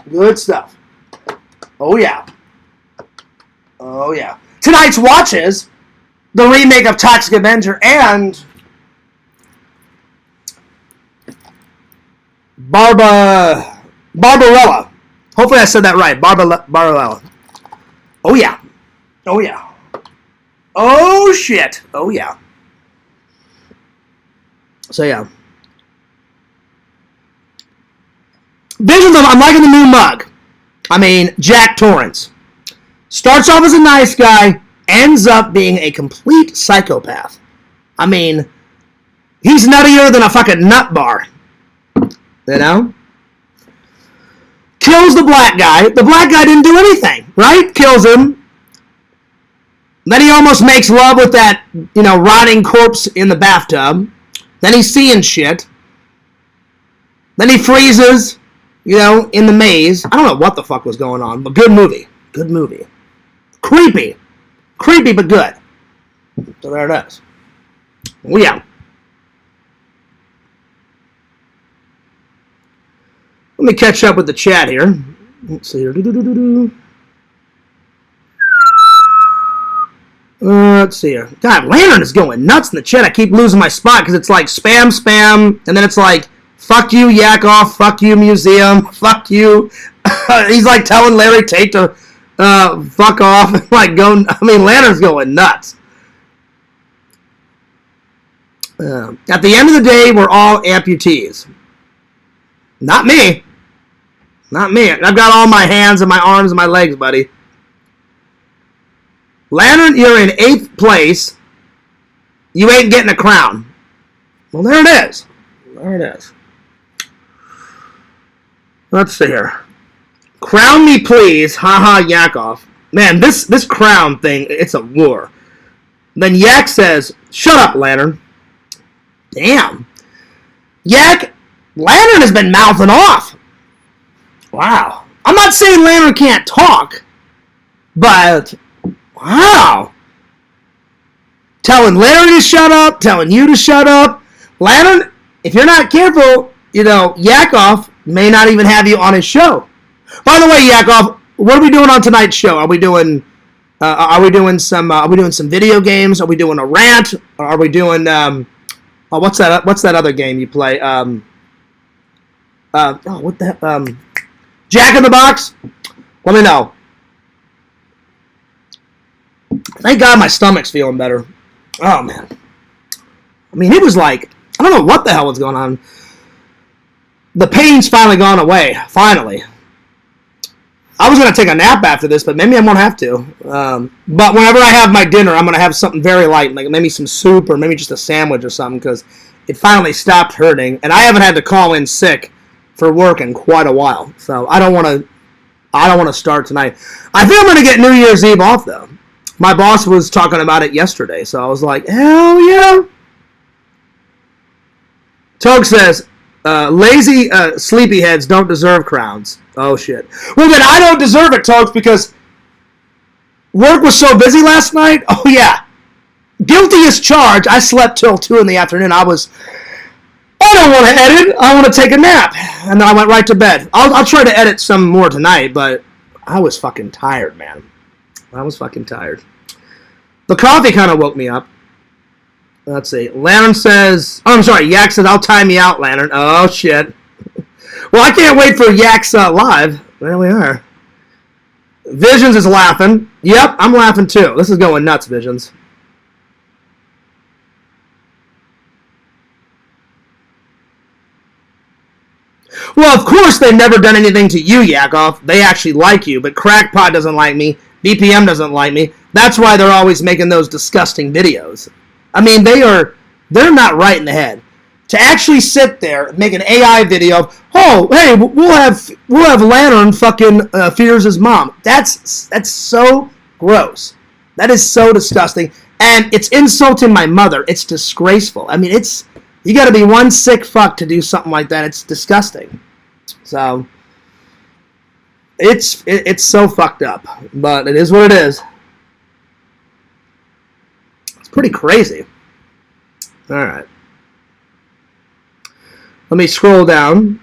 Good stuff. Oh, yeah. Oh, yeah. Tonight's watches, the remake of Toxic Avenger and Barbarella. Hopefully I said that right. Barbarella. Oh, yeah. Oh, yeah. Oh, shit. Oh, yeah. So, yeah. Visions of, I'm liking the new mug. I mean, Jack Torrance. Starts off as a nice guy, ends up being a complete psychopath. I mean, he's nuttier than a fucking nut bar. You know? Kills the black guy. The black guy didn't do anything, right? Kills him. Then he almost makes love with that, rotting corpse in the bathtub. Then he's seeing shit. Then he freezes, in the maze. I don't know what the fuck was going on, but good movie. Good movie. Creepy. Creepy, but good. So there it is. Oh, yeah. Let me catch up with the chat here. Let's see here. Let's see here. God, Lantern is going nuts in the chat. I keep losing my spot because it's like spam, and then it's like, fuck you, Yakov, fuck you, Museum, fuck you. He's like telling Larry Tate to fuck off and Lantern's going nuts. At the end of the day, we're all amputees. Not me. Not me. I've got all my hands and my arms and my legs, buddy. Lantern, you're in 8th place. You ain't getting a crown. Well, there it is. There it is. Let's see here. Crown me, please. Haha, Yakov. Man, this crown thing, it's a war. Then Yak says, shut up, Lantern. Damn. Yak, Lantern has been mouthing off. Wow. I'm not saying Lantern can't talk, but wow. Telling Larry to shut up, telling you to shut up. Lantern, if you're not careful, Yakov may not even have you on his show. By the way, Yakov, what are we doing on tonight's show? Are we doing some video games? Are we doing a rant? Or are we doing what's that other game you play? Jack in the Box? Let me know. Thank God my stomach's feeling better. Oh, man. I mean, it was like, I don't know what the hell was going on. The pain's finally gone away. Finally. I was going to take a nap after this, but maybe I won't have to. But whenever I have my dinner, I'm going to have something very light, like maybe some soup or maybe just a sandwich or something, because it finally stopped hurting, and I haven't had to call in sick for work in quite a while. So I don't want to start tonight. I think I'm going to get New Year's Eve off, though. My boss was talking about it yesterday, so I was like, hell yeah. Togue says, lazy sleepyheads don't deserve crowns. Oh, shit. Well, then I don't deserve it, Togue, because work was so busy last night. Oh, yeah. Guilty as charged. I slept till 2 in the afternoon. I don't want to edit. I want to take a nap. And then I went right to bed. I'll try to edit some more tonight, but I was fucking tired, man. I was fucking tired. The coffee kind of woke me up. Let's see. Lantern says... Oh, I'm sorry. Yak says, I'll time you out, Lantern. Oh, shit. Well, I can't wait for Yak's live. There we are. Visions is laughing. Yep, I'm laughing too. This is going nuts, Visions. Well, of course they've never done anything to you, Yakov. They actually like you, but Crackpot doesn't like me. BPM doesn't like me. That's why they're always making those disgusting videos. I mean, they're not right in the head. To actually sit there and make an AI video of, oh, hey, we'll have Lantern fucking fears his mom. That's so gross. That is so disgusting, and it's insulting my mother. It's disgraceful. I mean, you got to be one sick fuck to do something like that. It's disgusting. So it's so fucked up, but it is what it is. It's pretty crazy. All right. Let me scroll down.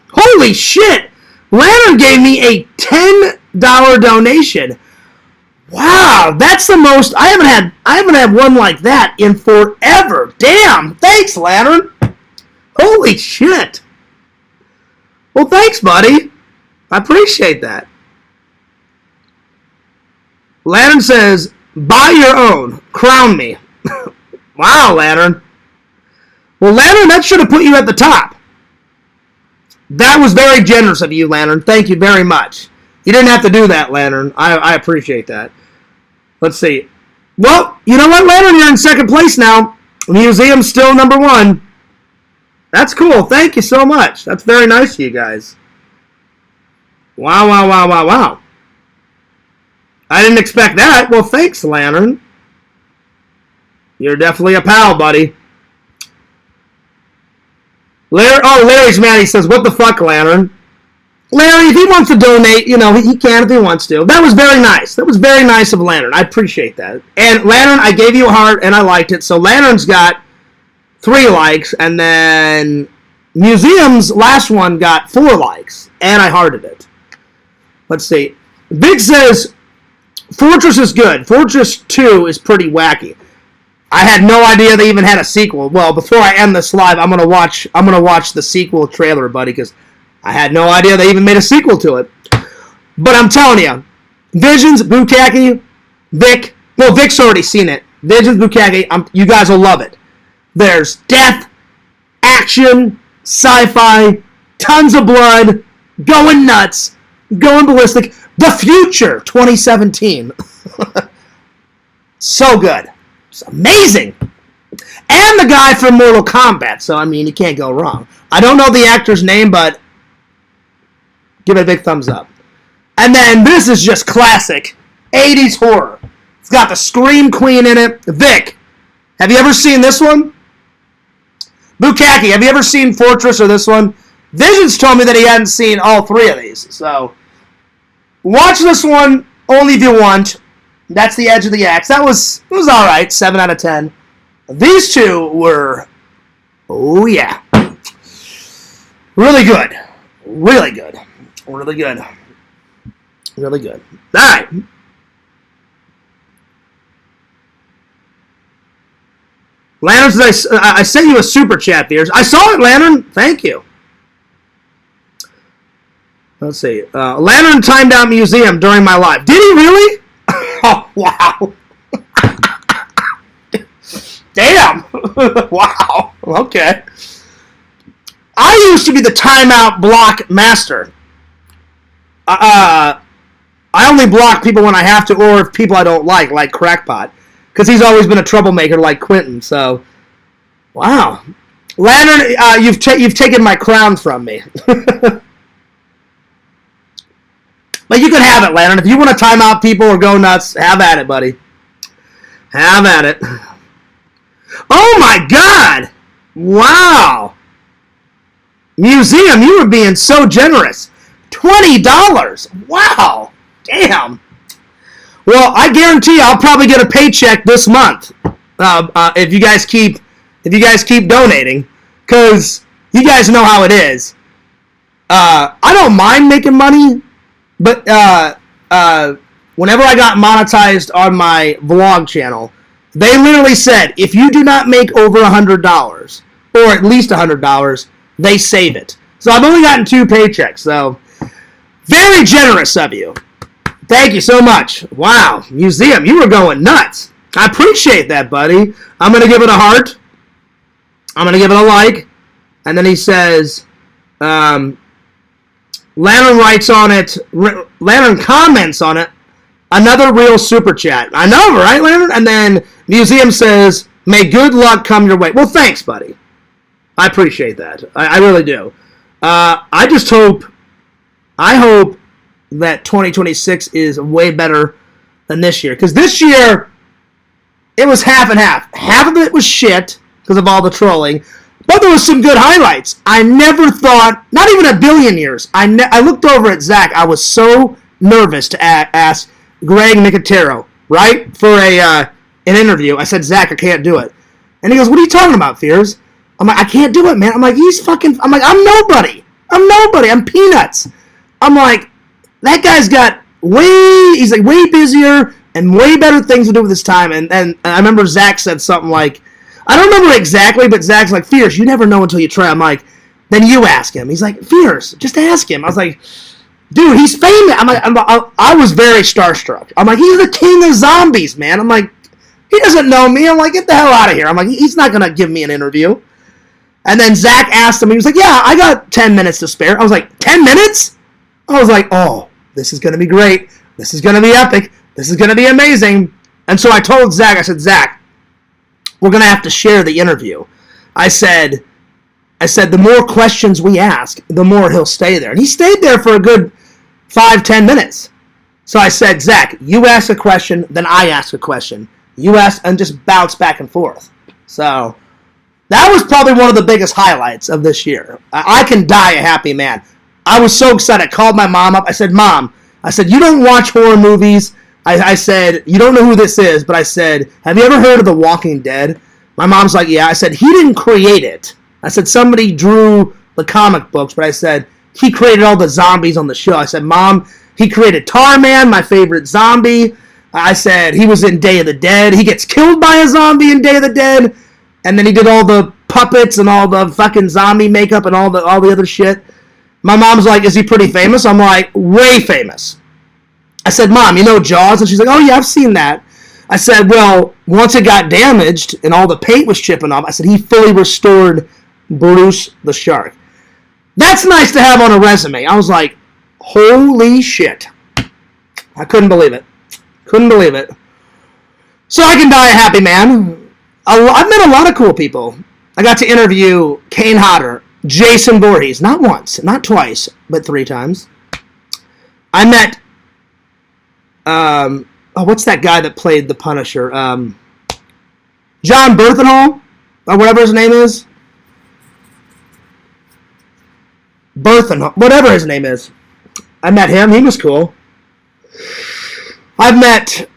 Holy shit! Lantern gave me a $10 donation. Wow, that's the most. I haven't had one like that in forever. Damn, thanks, Lantern. Holy shit. Well, thanks, buddy. I appreciate that. Lantern says, buy your own. Crown me. Wow, Lantern. Well, Lantern, that should have put you at the top. That was very generous of you, Lantern. Thank you very much. You didn't have to do that, Lantern. I appreciate that. Let's see. Well, you know what, Lantern? You're in second place now. Museum's still number 1. That's cool. Thank you so much. That's very nice of you guys. Wow, wow, wow, wow, wow. I didn't expect that. Well, thanks, Lantern. You're definitely a pal, buddy. Larry's mad. He says, what the fuck, Lantern? Larry, if he wants to donate, he can if he wants to. That was very nice. That was very nice of Lantern. I appreciate that. And Lantern, I gave you a heart, and I liked it. So Lantern's got 3 likes, and then Museum's last one got 4 likes, and I hearted it. Let's see. Vic says, Fortress is good. Fortress 2 is pretty wacky. I had no idea they even had a sequel. Well, before I end this live, I'm gonna watch the sequel trailer, buddy, because I had no idea they even made a sequel to it. But I'm telling you, Visions, Bukaki, Vic. Well, Vic's already seen it. Visions, Bukaki. You guys will love it. There's death, action, sci-fi, tons of blood, going nuts, going ballistic. The Future, 2017. So good. It's amazing. And the guy from Mortal Kombat, so, I mean, you can't go wrong. I don't know the actor's name, but give it a big thumbs up. And then this is just classic 80s horror. It's got the Scream Queen in it. Vic, have you ever seen this one? Bukaki, have you ever seen Fortress or this one? Visions told me that he hadn't seen all 3 of these, so watch this one only if you want. That's the Edge of the Axe. It was all right, 7 out of 10. These 2 were, oh yeah, really good, really good, really good, really good. All right. Lantern says, I sent you a super chat, Beers. I saw it, Lantern. Thank you. Let's see. Lantern timed out Museum during my live. Did he really? Oh, wow. Damn. Wow. Okay. I used to be the timeout block master. I only block people when I have to, or if people I don't like Crackpot, because he's always been a troublemaker like Quentin. So, wow, Lantern, you've taken my crown from me. But you can have it, Lantern. If you want to time out people or go nuts, have at it, buddy. Have at it. Oh my God! Wow. Museum, you were being so generous. $20. Wow. Damn. Well, I guarantee I'll probably get a paycheck this month if you guys keep donating, because you guys know how it is. I don't mind making money, but whenever I got monetized on my vlog channel, they literally said if you do not make over $100 or at least $100, they save it. So I've only gotten 2 paychecks. So very generous of you. Thank you so much. Wow, Museum, you were going nuts. I appreciate that, buddy. I'm going to give it a heart. I'm going to give it a like. And then he says, Lantern writes on it, Lantern comments on it, another real super chat. I know, right, Lantern? And then Museum says, may good luck come your way. Well, thanks, buddy. I appreciate that. I really do. I hope that 2026 is way better than this year. Because this year, it was half and half. Half of it was shit because of all the trolling. But there was some good highlights. I never thought, not even a billion years, I looked over at Zach. I was so nervous to ask Greg Nicotero, right, for an interview. I said, Zach, I can't do it. And he goes, what are you talking about, Fears? I'm like, I can't do it, man. I'm like, I'm nobody. I'm peanuts. I'm like, that guy's got he's like way busier and way better things to do with his time. And I remember Zach said something like, I don't remember exactly, but Zach's like, Fierce, you never know until you try. I'm like, then you ask him. He's like, Fierce, just ask him. I was like, dude, he's famous. I was very starstruck. I'm like, he's the king of zombies, man. I'm like, he doesn't know me. I'm like, get the hell out of here. I'm like, he's not going to give me an interview. And then Zach asked him, he was like, yeah, I got 10 minutes to spare. I was like, 10 minutes? I was like, oh, this is going to be great. This is going to be epic. This is going to be amazing. And so I told Zach, I said, Zach, we're going to have to share the interview. I said, the more questions we ask, the more he'll stay there. And he stayed there for a good 5-10 minutes. So I said, Zach, you ask a question, then I ask a question. You ask, and just bounce back and forth. So that was probably one of the biggest highlights of this year. I can die a happy man. I was so excited. I called my mom up. I said, Mom, you don't watch horror movies. I said, you don't know who this is, but I said, have you ever heard of The Walking Dead? My mom's like, yeah. I said, he didn't create it. I said, somebody drew the comic books, but I said, he created all the zombies on the show. I said, Mom, he created Tarman, my favorite zombie. I said, he was in Day of the Dead. He gets killed by a zombie in Day of the Dead. And then he did all the puppets and all the fucking zombie makeup and all the other shit. My mom's like, is he pretty famous? I'm like, way famous. I said, Mom, you know Jaws? And she's like, oh, yeah, I've seen that. I said, well, once it got damaged and all the paint was chipping off, I said, he fully restored Bruce the Shark. That's nice to have on a resume. I was like, holy shit. I couldn't believe it. So I can die a happy man. I've met a lot of cool people. I got to interview Kane Hodder, Jason Voorhees, not once, not twice, but 3 times. I met, what's that guy that played the Punisher? John Berthenhall, or whatever his name is. Berthenhall, whatever his name is. I met him. He was cool. I've met,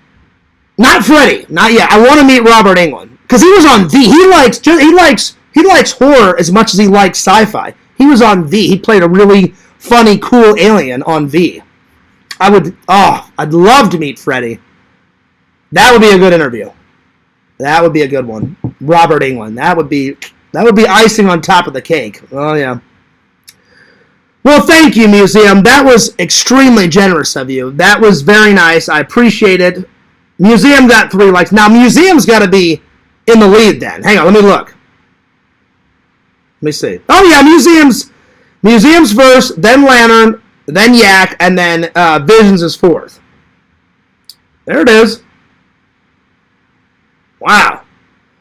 not Freddy, not yet. I want to meet Robert Englund because he was on V. He likes horror as much as he likes sci-fi. He was on V. He played a really funny, cool alien on V. I'd love to meet Freddy. That would be a good interview. That would be a good one. Robert Englund. That would be icing on top of the cake. Oh yeah. Well, thank you, Museum. That was extremely generous of you. That was very nice. I appreciate it. Museum got 3 likes. Now, Museum's got to be in the lead then. Hang on, let me look. Let me see. Oh, yeah, Museum's first, then Lantern, then Yak, and then Visions is fourth. There it is. Wow.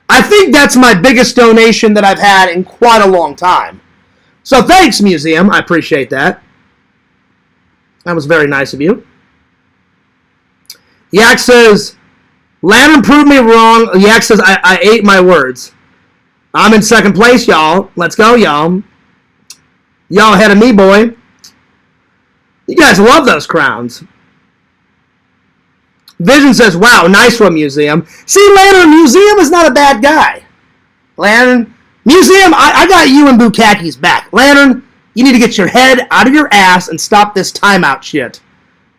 I think that's my biggest donation that I've had in quite a long time. So thanks, Museum. I appreciate that. That was very nice of you. Yak says, Lantern proved me wrong. Yak says, I ate my words. I'm in second place, y'all. Let's go, y'all. Y'all ahead of me, boy. You guys love those crowns. Vision says, wow, nice one, Museum. See, Lantern, Museum is not a bad guy. Lantern, Museum, I got you and Bukaki's back. Lantern, you need to get your head out of your ass and stop this timeout shit.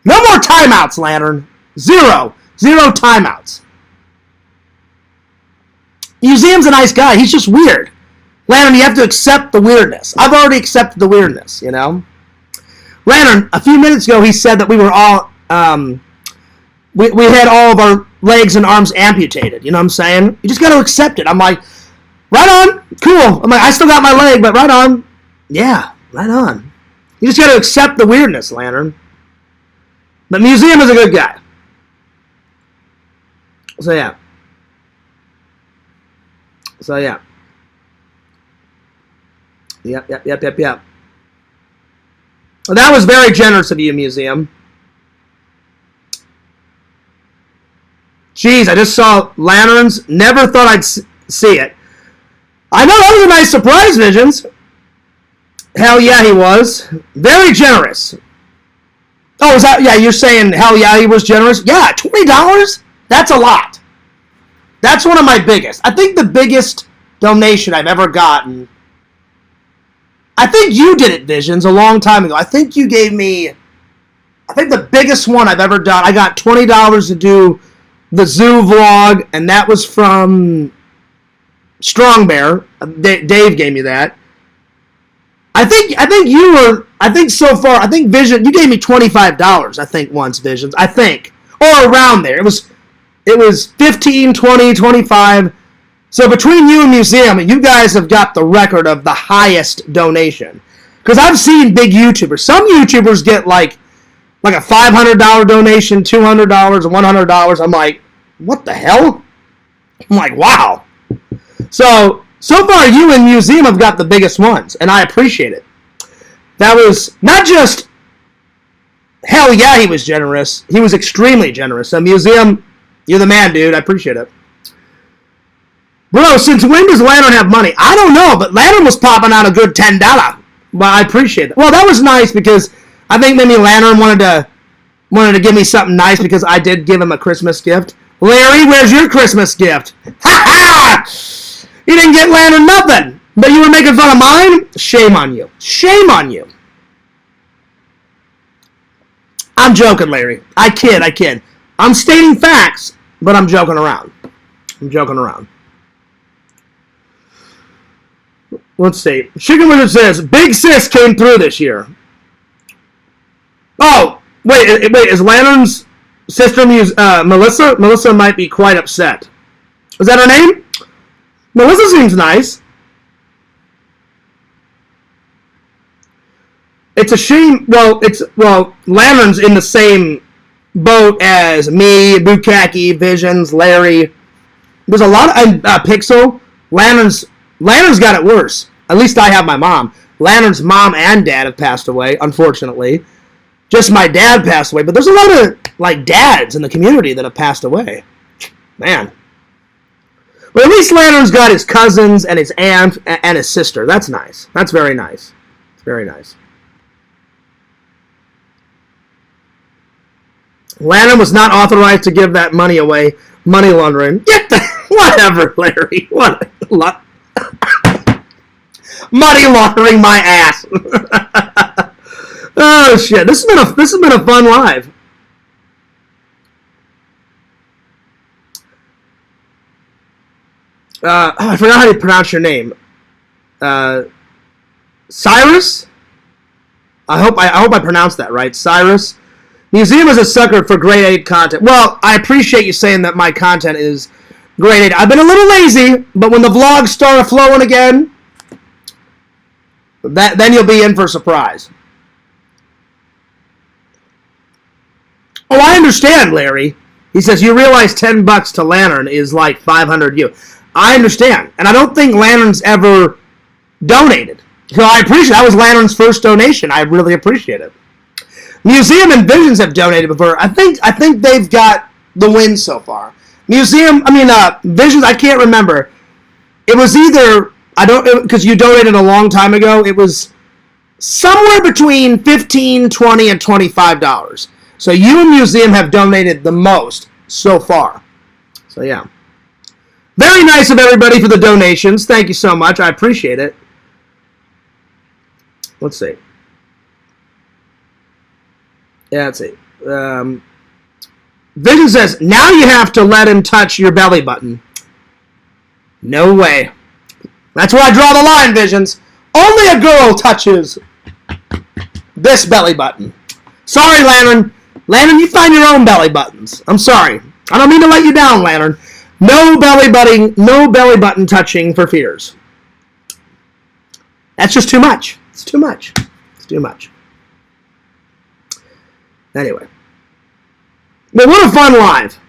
No more timeouts, Lantern. Zero timeouts. Museum's a nice guy. He's just weird. Lantern, you have to accept the weirdness. I've already accepted the weirdness, you know? Lantern, a few minutes ago, he said that we were all, we had all of our legs and arms amputated. You know what I'm saying? You just got to accept it. I'm like, right on. Cool. I'm like, I still got my leg, but right on. Yeah, right on. You just got to accept the weirdness, Lantern. But Museum is a good guy. So, yeah. Yep. Well, that was very generous of you, Museum. Jeez, I just saw Lanterns. Never thought I'd see it. I know, that was a nice surprise, Visions. Hell yeah, he was. Very generous. Oh, is that, yeah, you're saying hell yeah, he was generous? Yeah, $20? That's a lot. That's one of my biggest. I think the biggest donation I've ever gotten, I think you did it, Visions, a long time ago. I think you gave me, I think the biggest one I've ever done, I got $20 to do the zoo vlog, and that was from Strong Bear. Dave gave me that. I think so far, I think Vision, you gave me $25, I think, once, Visions. I think. Or around there. It was 15, 20, 25. So between you and Museum, you guys have got the record of the highest donation. Because I've seen big YouTubers. Some YouTubers get like a $500 donation, $200, $100. I'm like, what the hell? I'm like, wow. So far, you and Museum have got the biggest ones, and I appreciate it. That was not just, hell yeah, he was generous. He was extremely generous. So Museum, you're the man, dude. I appreciate it. Bro, since when does Lantern have money? I don't know, but Lantern was popping out a good $10. Well, I appreciate it. Well, that was nice because I think maybe Lantern wanted to give me something nice because I did give him a Christmas gift. Larry, where's your Christmas gift? Ha ha! You didn't get Lantern nothing, but you were making fun of mine? Shame on you. Shame on you. I'm joking, Larry. I kid. I'm stating facts, but I'm joking around. Let's see. Chicken Wizard says, Big Sis came through this year. Oh, wait, is Lantern's sister Melissa? Melissa might be quite upset. Is that her name? Melissa seems nice. It's a shame. Well, Lantern's in the same boat as me, Bukaki, Visions, Larry. There's a lot of Pixel. Lantern's got it worse. At least I have my mom. Lantern's mom and dad have passed away, unfortunately. Just my dad passed away, but there's a lot of dads in the community that have passed away. Man. But at least Lantern's got his cousins and his aunt and his sister. That's nice. That's very nice. It's very nice. Lantern was not authorized to give that money away. Money laundering. Get the... Whatever, Larry. What? Money laundering my ass. Oh shit! This has been a fun live. I forgot how to pronounce your name. Cyrus. I hope I pronounced that right. Cyrus. Museum is a sucker for grade 8 content. Well, I appreciate you saying that my content is grade 8. I've been a little lazy, but when the vlogs start flowing again, then you'll be in for a surprise. Oh, I understand, Larry. He says, you realize $10 to Lantern is like 500 you. I understand. And I don't think Lantern's ever donated. So I appreciate it. That was Lantern's first donation. I really appreciate it. Museum and Visions have donated before. I think they've got the win so far. Visions, I can't remember. It was either, because you donated a long time ago, it was somewhere between $15, $20, and $25. So you and Museum have donated the most so far. So yeah. Very nice of everybody for the donations. Thank you so much. I appreciate it. Let's see. Yeah, let's see. Vision says, now you have to let him touch your belly button. No way. That's where I draw the line, Visions. Only a girl touches this belly button. Sorry, Lantern. Lantern, you find your own belly buttons. I'm sorry. I don't mean to let you down, Lantern. No belly button touching for fears. That's just too much. It's too much. It's too much. Anyway. But what a fun live.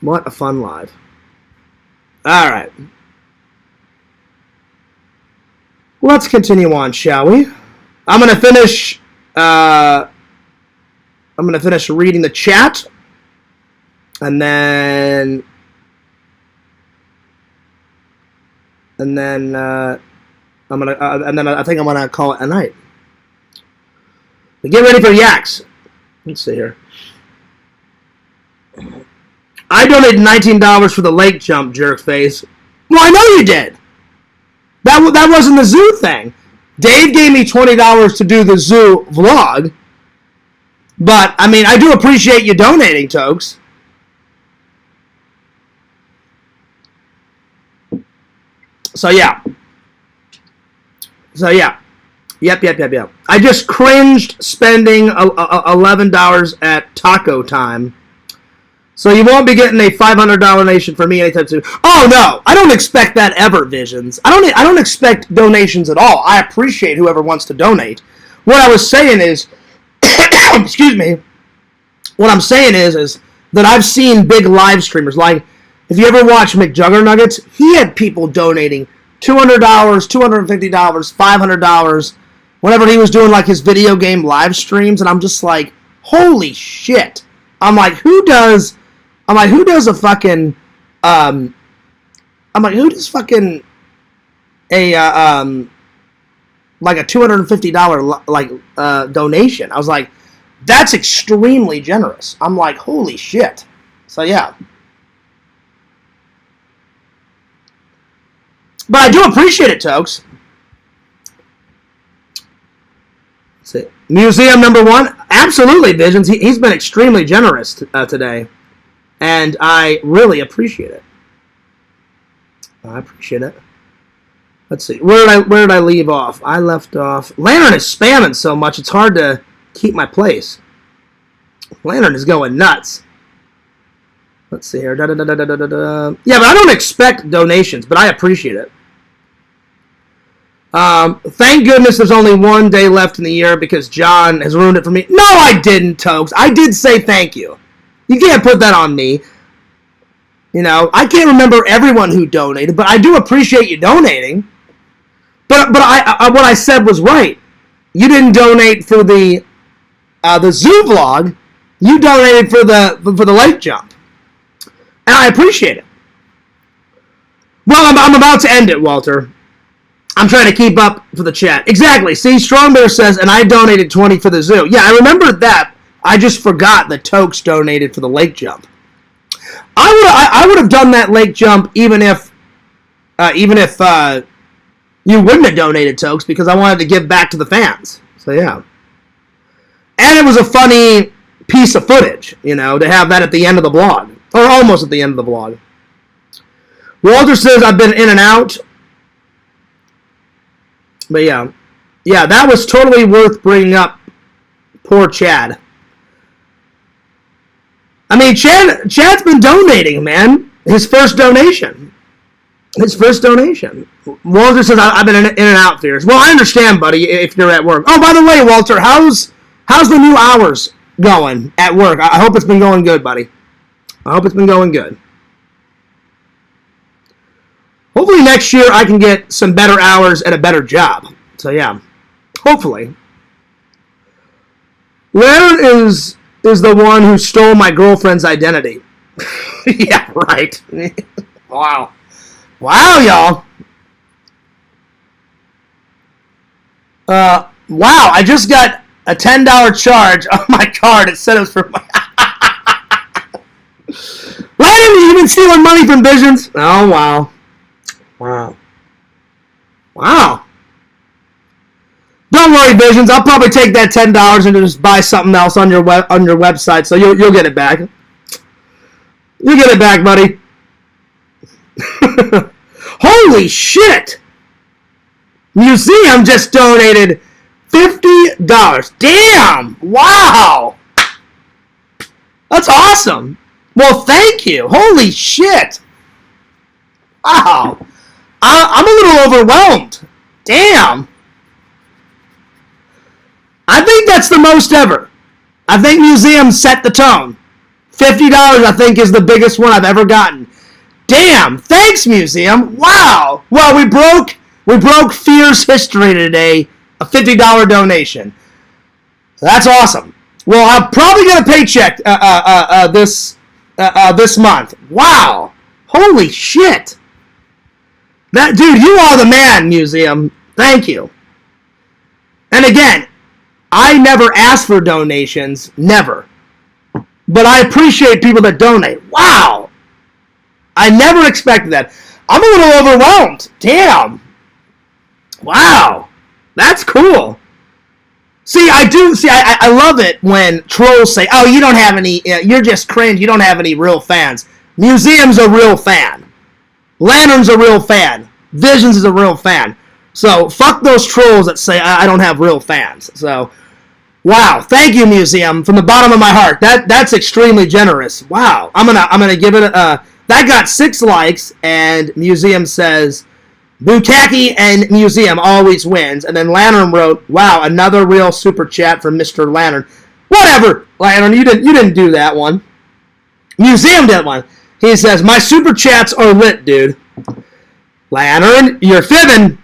What a fun live. All right. Let's continue on, shall we? I'm going to finish reading the chat, and then I think I'm gonna call it a night. But get ready for yaks. Let's see here. I donated $19 for the lake jump, jerk face. Well, I know you did. That wasn't the zoo thing. Dave gave me $20 to do the zoo vlog. But, I mean, I do appreciate you donating, Tokes. So, yeah. Yep. I just cringed spending $11 at Taco Time. So you won't be getting a $500 donation from me anytime soon. Oh, no. I don't expect that ever, Visions. I don't expect donations at all. I appreciate whoever wants to donate. What I was saying is... excuse me. What I'm saying is that I've seen big live streamers. Like, if you ever watch McJuggernuggets, he had people donating $200, $250, $500 whenever he was doing, like, his video game live streams. And I'm just like, holy shit. I'm like, who does a fucking, like a $250 donation. I was like, that's extremely generous. I'm like, holy shit. So yeah. But I do appreciate it, Tokes. See, Museum number 1, absolutely, Visions. He's been extremely generous today, and I really appreciate it. I appreciate it. Let's see. Where did I leave off? I left off. Lantern is spamming so much it's hard to keep my place. Lantern is going nuts. Let's see here. Yeah, but I don't expect donations, but I appreciate it. Thank goodness there's only one day left in the year because John has ruined it for me. No, I didn't, Tokes. I did say thank you. You can't put that on me. You know, I can't remember everyone who donated, but I do appreciate you donating. But what I said was right. You didn't donate for the zoo vlog. You donated for the lake jump, and I appreciate it. Well, I'm about to end it, Walter. I'm trying to keep up for the chat. Exactly. See, Strongbear says, and I donated $20 for the zoo. Yeah, I remembered that. I just forgot that Tokes donated for the lake jump. I would have done that lake jump even if you wouldn't have donated, Tokes, because I wanted to give back to the fans. So yeah. And it was a funny piece of footage, you know, to have that at the end of the vlog. Or almost at the end of the vlog. Walter says, I've been in and out. But yeah. Yeah, that was totally worth bringing up. Poor Chad. I mean, Chad's been donating, man. His first donation. Walter says, I've been in and out, Fears. Well, I understand, buddy, if you're at work. Oh, by the way, Walter, how's the new hours going at work? I hope it's been going good, buddy. I hope it's been going good. Hopefully next year I can get some better hours at a better job. So yeah, hopefully. Larry is the one who stole my girlfriend's identity. Yeah, right. Wow. Wow, y'all. Wow, I just got a $10 charge on my card. It said it was for my... Larry, you been stealing money from Visions? Oh, wow. Wow. Wow. Don't worry, Visions. I'll probably take that $10 and just buy something else on your website, so you'll get it back. You get it back, buddy. Holy shit! Museum just donated $50. Damn! Wow! That's awesome. Well, thank you. Holy shit! Wow. I'm a little overwhelmed. Damn. I think that's the most ever. I think Museum set the tone. $50, I think, is the biggest one I've ever gotten. Damn. Thanks, Museum. Wow. Well, we broke Fear's history today. A $50 donation. That's awesome. Well, I'll probably get a paycheck this month. Wow. Holy shit. That dude, you are the man, Museum. Thank you. And again, I never ask for donations, never. But I appreciate people that donate. Wow. I never expected that. I'm a little overwhelmed. Damn. Wow. That's cool. I love it when trolls say, oh, you don't have any, you're just cringe, you don't have any real fans. Museum's a real fan. Lantern's a real fan. Visions is a real fan. So, fuck those trolls that say I don't have real fans. So, wow. Thank you, Museum, from the bottom of my heart. That's extremely generous. Wow. I'm gonna give it that got 6 likes, and Museum says, Bukaki and Museum always wins. And then Lantern wrote, wow, another real super chat from Mr. Lantern. Whatever, Lantern, you didn't do that one. Museum did one. He says, my super chats are lit, dude. Lantern, you're fibbing.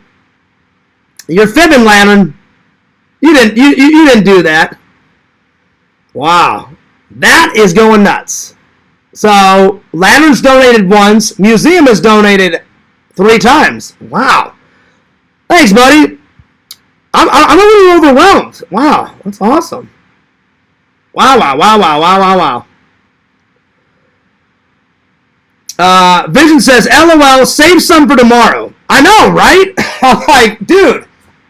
You're fibbing, Lantern. You didn't do that. Wow. That is going nuts. So, Lantern's donated once. Museum has donated 3 times. Wow. Thanks, buddy. I'm a little overwhelmed. Wow. That's awesome. Wow. Vision says, LOL, save some for tomorrow. I know, right? I'm like, dude,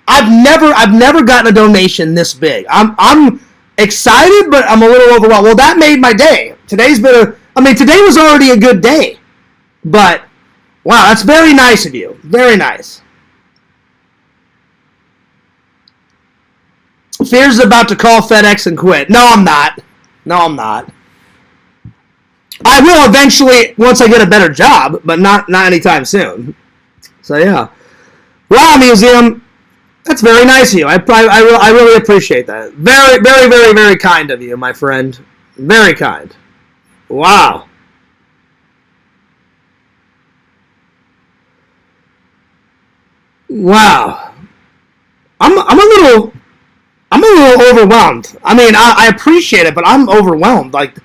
I've never gotten a donation this big. I'm excited, but I'm a little overwhelmed. Well, that made my day. Today was already a good day. But, wow, that's very nice of you. Very nice. Fears is about to call FedEx and quit. No, I'm not. I will eventually once I get a better job, but not anytime soon. So yeah, wow, Museum, that's very nice of you. I really appreciate that. Very, very, very, very kind of you, my friend. Very kind. Wow. Wow. I'm a little overwhelmed. I mean, I appreciate it, but I'm overwhelmed. Like,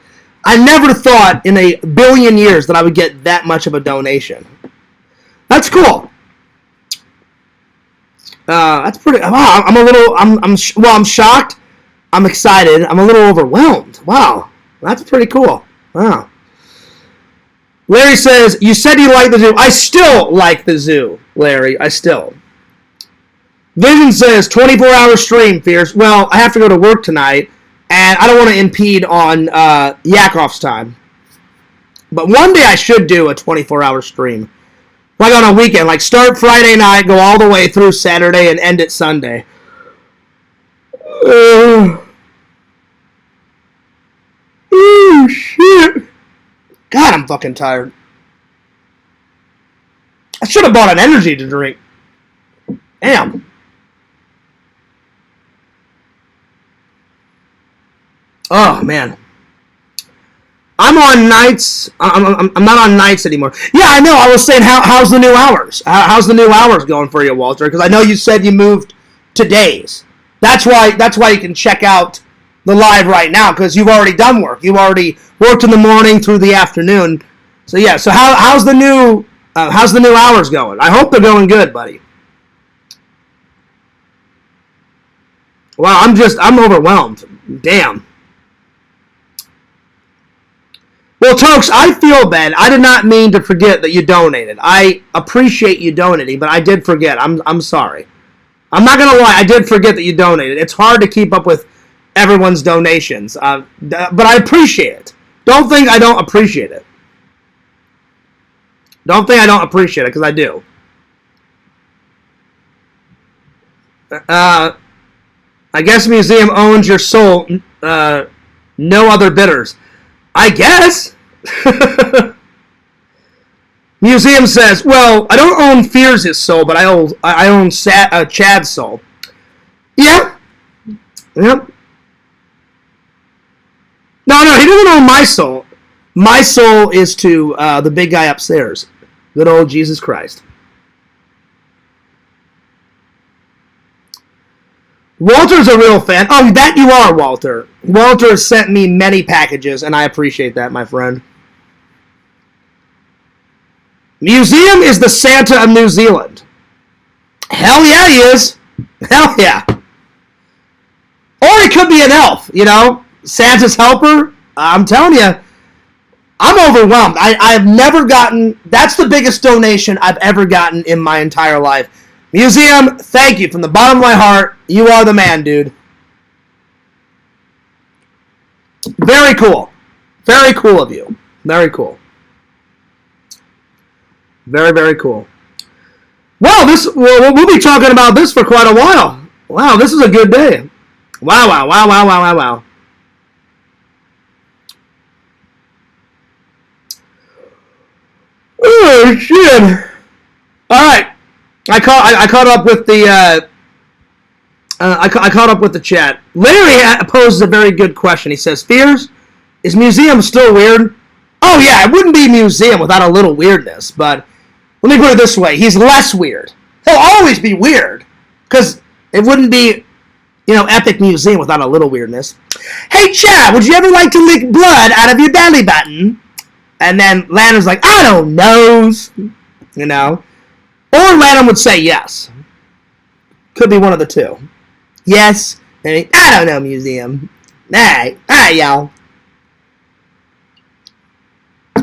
I never thought in a billion years that I would get that much of a donation. That's cool. That's pretty. Wow, I'm shocked. I'm excited. I'm a little overwhelmed. Wow, that's pretty cool. Wow. Larry says, you said you liked the zoo. I still like the zoo, Larry. I still. Vision says, 24-hour stream, Fierce. Well, I have to go to work tonight, and I don't want to impede on Yakov's time. But one day I should do a 24-hour stream. Like on a weekend. Like start Friday night, go all the way through Saturday, and end it Sunday. Oh, shit. God, I'm fucking tired. I should have bought an energy to drink. Damn. Oh, man. I'm on nights. I'm not on nights anymore. Yeah, I know. I was saying, how's the new hours? How's the new hours going for you, Walter? Because I know you said you moved to days. That's why you can check out the live right now, because you've already done work. You already worked in the morning through the afternoon. So yeah. So how's the new hours going? I hope they're going good, buddy. Wow, I'm overwhelmed. Damn. Well, Tokes, I feel bad. I did not mean to forget that you donated. I appreciate you donating, but I did forget. I'm sorry. I'm not gonna lie. I did forget that you donated. It's hard to keep up with everyone's donations, but I appreciate it. Don't think I don't appreciate it. Don't think I don't appreciate it, because I do. I guess museum owns your soul. No other bidders. I guess. Museum says, well, I don't own Fears' soul, but I own Chad's soul. Yeah. Yep. No, he doesn't own my soul. My soul is to the big guy upstairs. Good old Jesus Christ. Walter's a real fan. Oh, that you are, Walter. Walter has sent me many packages, and I appreciate that, my friend. Museum is the Santa of New Zealand. Hell yeah, he is. Hell yeah. Or he could be an elf, you know? Santa's helper. I'm telling you, I'm overwhelmed. I've never gotten... That's the biggest donation I've ever gotten in my entire life. Museum, thank you from the bottom of my heart. You are the man, dude. Very cool. Very cool of you. Very cool. Very, very cool. Well, we'll be talking about this for quite a while. Wow, this is a good day. Wow. Oh, shit. All right. I caught up with the I caught up with the chat. Larry poses a very good question. He says, "Fears, is museum still weird?" Oh yeah, it wouldn't be a museum without a little weirdness. But let me put it this way: he's less weird. He'll always be weird, because it wouldn't be, Epic Museum without a little weirdness. Hey Chad, would you ever like to lick blood out of your belly button? And then Landon's like, I don't know, Or Landon would say yes. Could be one of the two. Yes. I don't know, museum. Alright, y'all.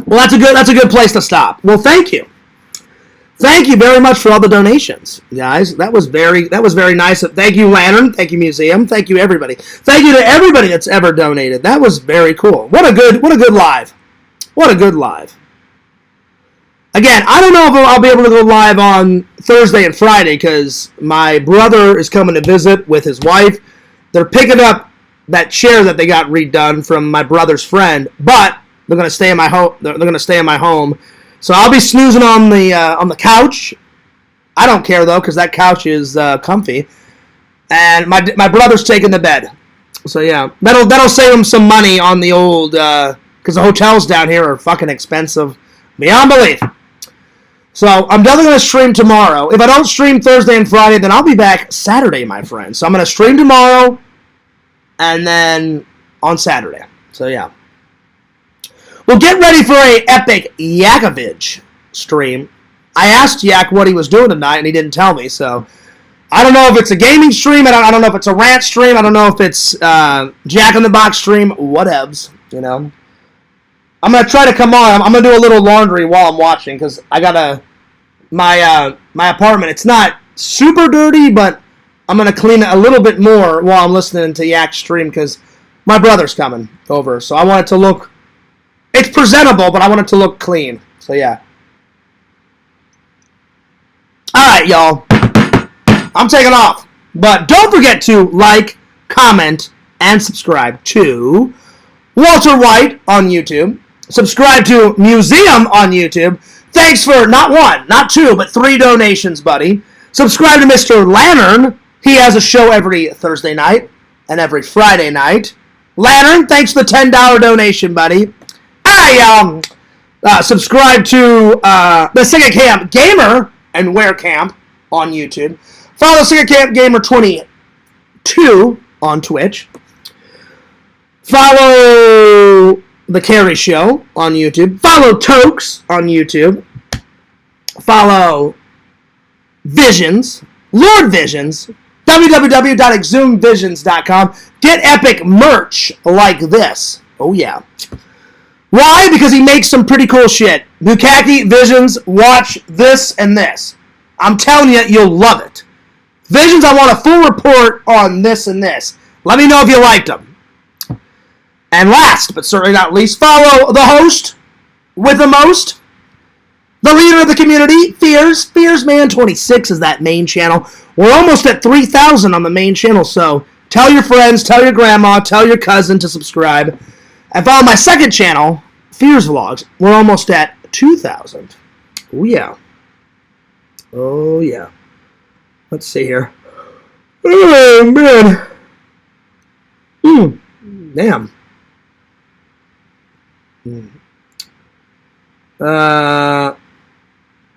Well, that's a good place to stop. Well, thank you. Thank you very much for all the donations, guys. That was very nice. Thank you, Lantern. Thank you, museum. Thank you, everybody. Thank you to everybody that's ever donated. That was very cool. What a good live. What a good live. Again, I don't know if I'll be able to go live on Thursday and Friday, because my brother is coming to visit with his wife. They're picking up that chair that they got redone from my brother's friend, but they're going to stay in my home. They're going to stay in my home, so I'll be snoozing on the couch. I don't care though, because that couch is comfy, and my brother's taking the bed. So yeah, that'll save him some money on the old, because the hotels down here are fucking expensive beyond belief. So I'm definitely going to stream tomorrow. If I don't stream Thursday and Friday, then I'll be back Saturday, my friend. So I'm going to stream tomorrow and then on Saturday. So yeah. Well, get ready for a epic Yakovich stream. I asked Yak what he was doing tonight, and he didn't tell me. So I don't know if it's a gaming stream. I don't know if it's a rant stream. I don't know if it's Jack in the Box stream. Whatevs, I'm going to try to come on. I'm going to do a little laundry while I'm watching, because I got my apartment. It's not super dirty, but I'm going to clean it a little bit more while I'm listening to Yak's stream, because my brother's coming over. So I want it to look, it's presentable, but I want it to look clean. So yeah. All right, y'all. I'm taking off. But don't forget to like, comment, and subscribe to Walter White on YouTube. Subscribe to Museum on YouTube. Thanks for not one, not two, but 3 donations, buddy. Subscribe to Mr. Lantern. He has a show every Thursday night and every Friday night. Lantern, thanks for the $10 donation, buddy. I subscribe to the Sega Camp Gamer and Wear Camp on YouTube. Follow Sega Camp Gamer 22 on Twitch. Follow The Carey Show on YouTube. Follow Tokes on YouTube. Follow Visions, Lord Visions, www.exhumvisions.com. Get epic merch like this. Oh, yeah. Why? Because he makes some pretty cool shit. Bukaki, Visions, watch this and this. I'm telling you, you'll love it. Visions, I want a full report on this and this. Let me know if you liked them. And last, but certainly not least, follow the host with the most, the leader of the community, FearsMan26 is that main channel. We're almost at 3,000 on the main channel, so tell your friends, tell your grandma, tell your cousin to subscribe. And follow my second channel, Fears Vlogs. We're almost at 2,000. Oh, yeah. Oh, yeah. Let's see here. Oh, man. Damn.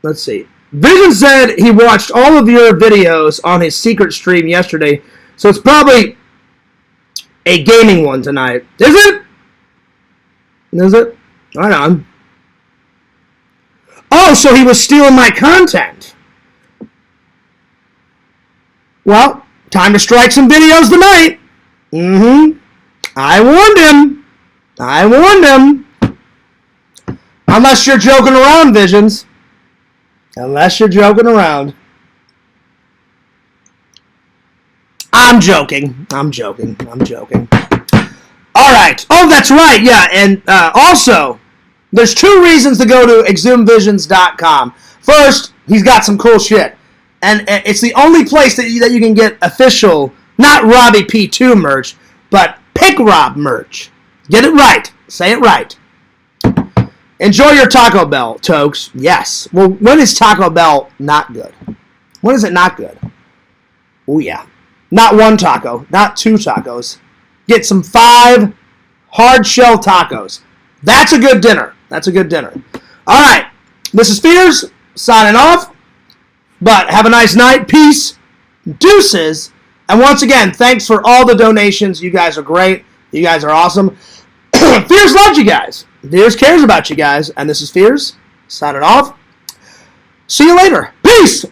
Let's see. Vision said he watched all of your videos on his secret stream yesterday, so it's probably a gaming one tonight. Is it? Is it? Right on. Oh, so he was stealing my content. Well, time to strike some videos tonight. I warned him. I warned him. Unless you're joking around, Visions. Unless you're joking around. I'm joking. I'm joking. I'm joking. All right. Oh, that's right. Yeah, and also, there's 2 reasons to go to exhumvisions.com. First, he's got some cool shit. And it's the only place that you can get official, not Robbie P2 merch, but Pick Rob merch. Get it right. Say it right. Enjoy your Taco Bell, Tokes. Yes. Well, when is Taco Bell not good? When is it not good? Oh, yeah. Not 1 taco. Not 2 tacos. Get some 5 hard shell tacos. That's a good dinner. That's a good dinner. All right. This is Fears signing off. But have a nice night. Peace. Deuces. And once again, thanks for all the donations. You guys are great. You guys are awesome. Fears loves you guys. Fears cares about you guys. And this is Fears signing off. See you later. Peace.